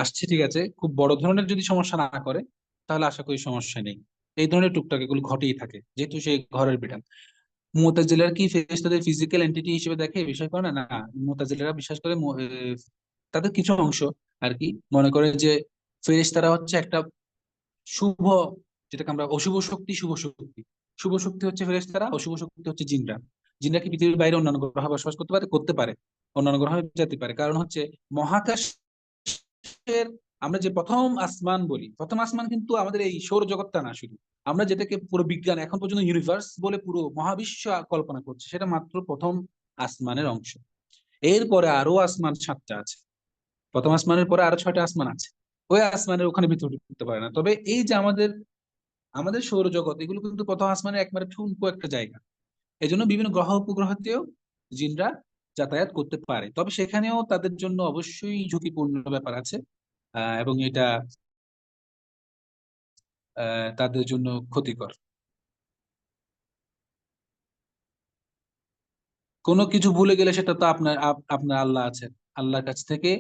Speaker 1: আসছে, ঠিক আছে, খুব বড় ধরনের যদি সমস্যা না করে তাহলে আশা করি সমস্যা নেই। এই ধরনের টুকটাক এগুলো ঘটেই থাকে, যেহেতু সেই ঘরের বিড়াল। মুতাজিলার কি ফেরেশতাদের ফিজিক্যাল এন্টিটি হিসেবে দেখে, এই বিষয় করে না, না। মুতাজিলারা বিশ্বাস করে তাদের কিছু অংশ আর কি মনে করে যে ফেরেশতারা হচ্ছে একটা শুভ, যেটাকে আমরা অশুভ শক্তি, শুভ শক্তি। শুভ শক্তি হচ্ছে ফেরেশতারা, অশুভ শক্তি হচ্ছে জিনরা। জিনরা কি পৃথিবীর বাইরে অন্যান্য গ্রহে বসবাস করতে পারে? করতে পারে। অন্যান্য গ্রহে যেতে পারে, কারণ হচ্ছে মহাকাশের, আমরা যে প্রথম আসমান বলি, প্রথম আসমান কিন্তু আমাদের এই সৌরজগৎটা না শুধু। আমরা যেটাকে পুরো বিজ্ঞান এখন পর্যন্ত ইউনিভার্স বলে পুরো মহাবিশ্ব কল্পনা করছে, সেটা মাত্র প্রথম আসমানের অংশ। এরপরে আরো আসমান 7টা আছে। প্রথম আসমানের পরে আরো 6টা আসমান আছে। ওই আসমানের ওখানে ভিতরে ঢুকতে পারে না। তবে এই যে আমাদের আমাদের সৌরজগৎ, এগুলো কিন্তু প্রথম আসমানের একবারে ঠুনকো একটা জায়গা। এই জন্য বিভিন্ন গ্রহ উপগ্রহতেও জিনরা যাতায়াত করতে পারে, তবে সেখানেও তাদের জন্য অবশ্যই ঝুঁকিপূর্ণ ব্যাপার আছে। এবং এটা তাদের জন্য ক্ষতিকর। কোনো কিছু ভুলে গেলে সেটা তো আপনার আল্লাহ আছেন, আল্লাহর কাছ থেকে,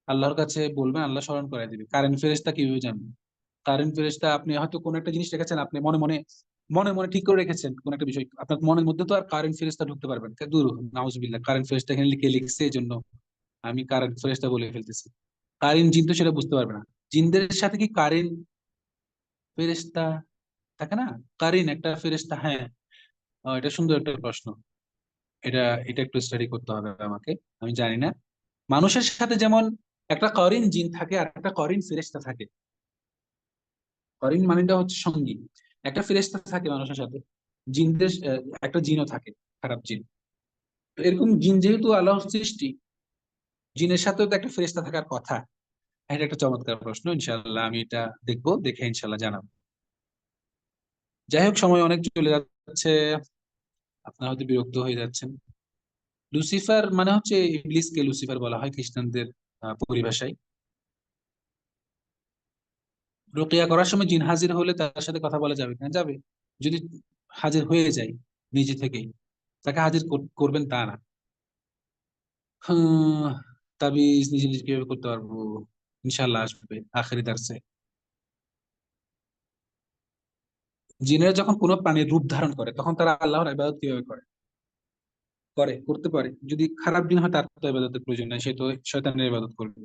Speaker 1: আল্লাহর কাছে বলবেন, আল্লাহ স্মরণ করাই দিবে। কারেন্ট ফেরেশতা কিভাবে জানবেন? কারেন্ট ফেরেশতা, আপনি হয়তো কোনো একটা জিনিস রেখেছেন, আপনি মনে মনে মনে মনে ঠিক করে রেখেছেন কোন একটা বিষয়, আপনার মনের মধ্যে তো আর কারেন্ট ফেরেশতা ঢুকতে পারবেন দূর, নাউজুবিল্লাহ, কারেন্ট ফেরেশতা এখানে লিখে লিখছে এই জন্য আমি কারেন্ট ফেরেশতা বলে ফেলতেছি। কারেন্ট জিন তো সেটা বুঝতে পারবে না। জিনদের সাথে কি কারেন্ট ফেরেশতা থাকে না? কারিন একটা ফেরেশতা, হ্যাঁ। এটা সুন্দর একটা প্রশ্ন। এটা এটা একটু স্টাডি করতে হবে আমাকে, আমি জানি না। মানুষের সাথে যেমন একটা করিন জিন থাকে আর একটা করিন ফেরেশতা থাকে। করিন মানেটা হচ্ছে সঙ্গী। একটা ফেরেশতা থাকে মানুষের সাথে, জিনদের একটা জিনও থাকে, খারাপ জিন। তো এরকম জিন যেহেতু আল্লাহর সৃষ্টি, জিনের সাথেও তো একটা ফেরেশতা থাকার কথা। এটা একটা চমৎকার প্রশ্ন, ইনশাআল্লাহ আমি এটা দেখবো, দেখে ইনশাআল্লাহ জানাবো। যাই হোক, সময় অনেক চলে যাচ্ছে, আপনারা হয়তো বিরক্ত হয়ে যাচ্ছেন। লুসিফার মানে হচ্ছে ইবলিসকে লুসিফার বলা হয় খ্রিস্টানদের পরিভাষায়। রুকিয়া করার সময় জিন হাজির হলে তার সাথে কথা বলা যাবে কিনা? যাবে, যদি হাজির হয়ে যায় নিজে থেকেই। তাকে হাজির করবেন তা না। হুম, তাবিজ নিজে নিজে কিভাবে করতে পারবো? ইনশাল্লাহ আসবে আখেরি দার্সে। জিনেরা যখন কোনো প্রাণীর রূপ ধারণ করে তখন তারা আল্লাহর ইবাদত কিভাবে করে? করতে পারে। যদি খারাপ জিন হয় তার তো ইবাদতের প্রয়োজন নাই, সে তো শয়তানের ইবাদত করবে।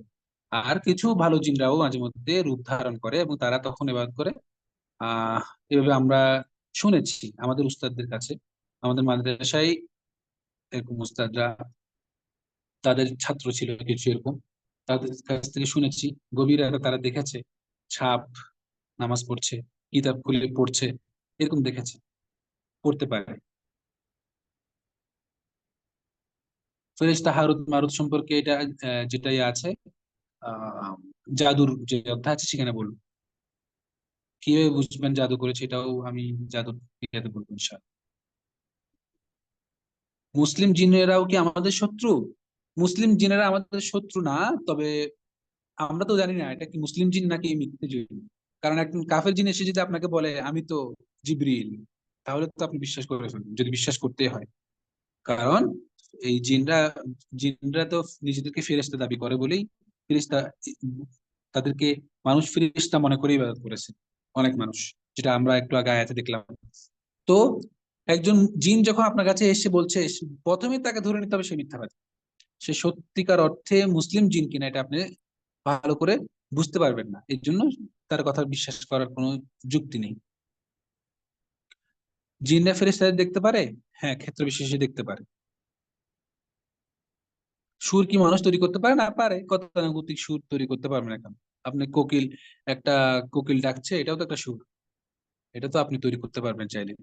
Speaker 1: আর কিছু ভালো জিনরাও মাঝে মধ্যে রূপ ধারণ করে এবং তারা তখন ইবাদত করে। আহ এভাবে আমরা শুনেছি আমাদের উস্তাদদের কাছে, আমাদের মাদ্রাসায় এরকম উস্তাদরা, তাদের ছাত্র ছিল কিছু এরকম, তাদের কাছ থেকে শুনেছি। গভীর রাতে তারা দেখেছে সাপ নামাজ পড়ছে, কিতাব খুলে পড়ছে, এরকম দেখেছে, পড়তে পারে। ফেরেশতা হারুত মারুত সম্পর্কে এটা যেটাই আছে, আহ জাদুর যে অধ্যায় আছে সেখানে বলবো। কিভাবে বুঝবেন জাদু করেছে, এটাও আমি জাদু ইয়াতে বলবো ইনশাআল্লাহ। মুসলিম জিনেরাও কি আমাদের শত্রু? মুসলিম জিনেরা আমাদের শত্রু না, তবে আমরা তো জানি না এটা কি মুসলিম জিন নাকি মিথ্যে জিন। কারণ একজন কাফের জিন এসে যদি আপনাকে বলে আমি তো জিবরিল, তাহলে তো আপনি বিশ্বাস করে ফেলবেন, যদি বিশ্বাস করতে হয়। কারণ এই জিনরা তো নিজেদেরকে ফেরেশতা দাবি করে বলেই ফেরেশতা, তাদেরকে মানুষ ফেরেশতা মনে করে ইবাদত করেছে অনেক মানুষ, যেটা আমরা একটু আগে আয়াতে দেখলাম। তো একজন জিন যখন আপনার কাছে এসে বলছে, প্রথমে তাকে ধরে নিতে হবে সে মিথ্যাবাদী। সে সত্যিকার অর্থে মুসলিম জিন কিনা এটা আপনি ভালো করে বুঝতে পারবেন না, এই জন্য তার কথা বিশ্বাস করার কোনো যুক্তি নেই। জিনরা ফেরেশতাদের দেখতে পারে? হ্যাঁ, ক্ষেত্র বিশেষে দেখতে পারে। সুর কি মানুষ তৈরি করতে পারে? না, পারে। গতানুগতিক সুর তৈরি করতে পারবে না কেন? আপনি কোকিল, একটা কোকিল ডাকছে, এটাও তো একটা সুর, এটা তো আপনি তৈরি করতে পারবেন চাইলে।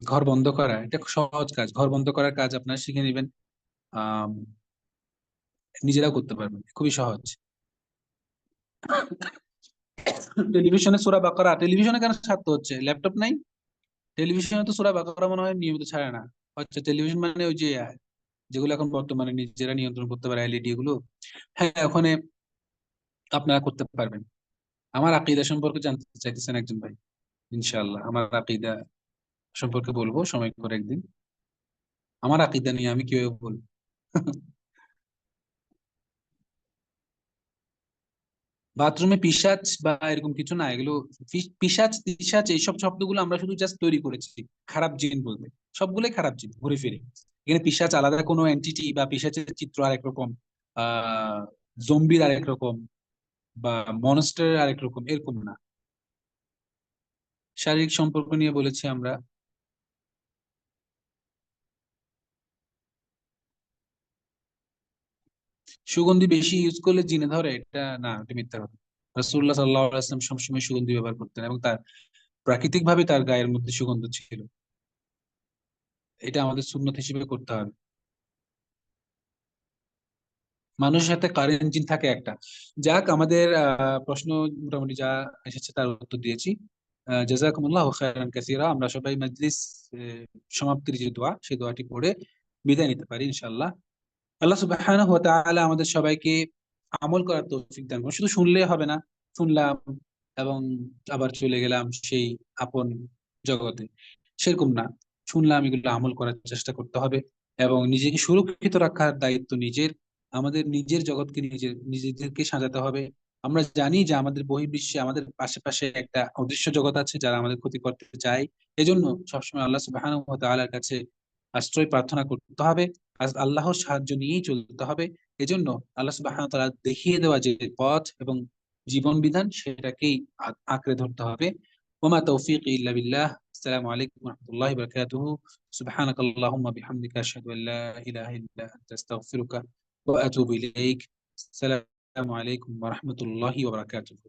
Speaker 1: ঘর বন্ধ করা, এটা খুব সহজ কাজ। ঘর বন্ধ করার কাজ আপনারা শিখে নেবেন, আহ নিজেরাও করতে পারবেন, খুবই সহজ। টেলিভিশনে সূরা বাকারা, টেলিভিশনে কেন ছাড়তে হচ্ছে? ল্যাপটপ নাই? টেলিভিশনে তো সূরা বাকারা মনে হয় নিয়মিত ছাড়ে না। আচ্ছা, টেলিভিশন মানে ওই যে যেগুলো এখন বর্তমানে নিজেরা নিয়ন্ত্রণ করতে পারে, এলইডি গুলো, হ্যাঁ, ওখানে আপনারা করতে পারবেন। আমার আকীদা সম্পর্কে জানতে চাইতেছেন একজন ভাই? ইনশাআল্লাহ আমার আকীদা সম্পর্কে বলবো সময় করে একদিন। আমার আকীদা নিয়ে আমি কিভাবে বলবো? বাথরুমে পিশাচ বা এরকম কিছু না, এগুলো পিশাচ পিশাচ এইসব শব্দগুলো আমরা শুধু জাস্ট তৈরি করেছি খারাপ জিন বলতে। সবগুলোই খারাপ জিন ঘুরে ফিরে। এখানে পিশাচ আলাদা কোনো এন্টিটি, বা পিশাচের চিত্র আরেক রকম, আহ জম্বির আরেক রকম, বা মনস্টারের আরেক রকম, এরকম না। শারীরিক সম্পর্ক নিয়ে বলেছি আমরা। সুগন্ধি বেশি ইউজ করলে জিনে ধরে, এটা না, এটা মিথ্যা কথা। রাসূলুল্লাহ সাল্লাল্লাহু আলাইহি ওয়াসাল্লাম সবসময় সুগন্ধি ব্যবহার করতেন, এবং তার প্রাকৃতিক ভাবে তার গায়ের মধ্যে সুগন্ধ ছিল। এটা আমাদের সুন্নত হিসেবে করতে হবে। মানুষের সাথে কারেন্ট জিন থাকে একটা। যাক, আমাদের প্রশ্ন মোটামুটি যা এসেছে তার উত্তর দিয়েছি। জাযাকুমুল্লাহু খাইরান কাসীরা। আমরা সবাই মজলিস সমাপ্তির যে দোয়া, সেই দোয়াটি পড়ে বিদায় নিতে পারি ইনশাআল্লাহ। আল্লাহ সুবহানাহু ওয়া তাআলা আমাদের সবাইকে আমল করার তৌফিক দান করুন। শুধু শুনলে হবে না, শুনলাম এবং আবার চলে গেলাম সেই আপন জগতে, সেরকম না। শুনলাম, এগুলো আমল করার চেষ্টা করতে হবে, এবং নিজেকে সুরক্ষিত রাখার দায়িত্ব নিজের। আমাদের নিজের জগৎকে নিজেদেরকে সাজাতে হবে। আমরা জানি যে আমাদের বহির্বিশ্বে, আমাদের আশেপাশে একটা অদৃশ্য জগৎ আছে যারা আমাদের ক্ষতি করতে চায়। এজন্য সবসময় আল্লাহ সুবহানাহু ওয়া তাআলার কাছে আশ্রয় প্রার্থনা করতে হবে, আল্লাহর সাহায্য নিয়েই চলতে হবে। এজন্য আল্লাহ সুবহানাহু ওয়া তাআলা দেখিয়ে দেওয়া যে পথ এবং জীবন বিধান, সেটাকেই আঁকড়ে ধরতে হবে। ওমা তৌফিক ইল্লা বিল্লাহ। আসসালামু আলাইকুম ওয়া রাহমাতুল্লাহি ওয়া বারাকাতুহু। সুবহানাকাল্লাহুম্মা বিহামদিকা আশহাদু আল লা ইলাহা ইল্লা আনতা আস্তাগফিরুকা ওয়া আতুবু ইলাইক। আসসালামু আলাইকুম ওয়া রাহমাতুল্লাহি ওয়া বারাকাতুহু।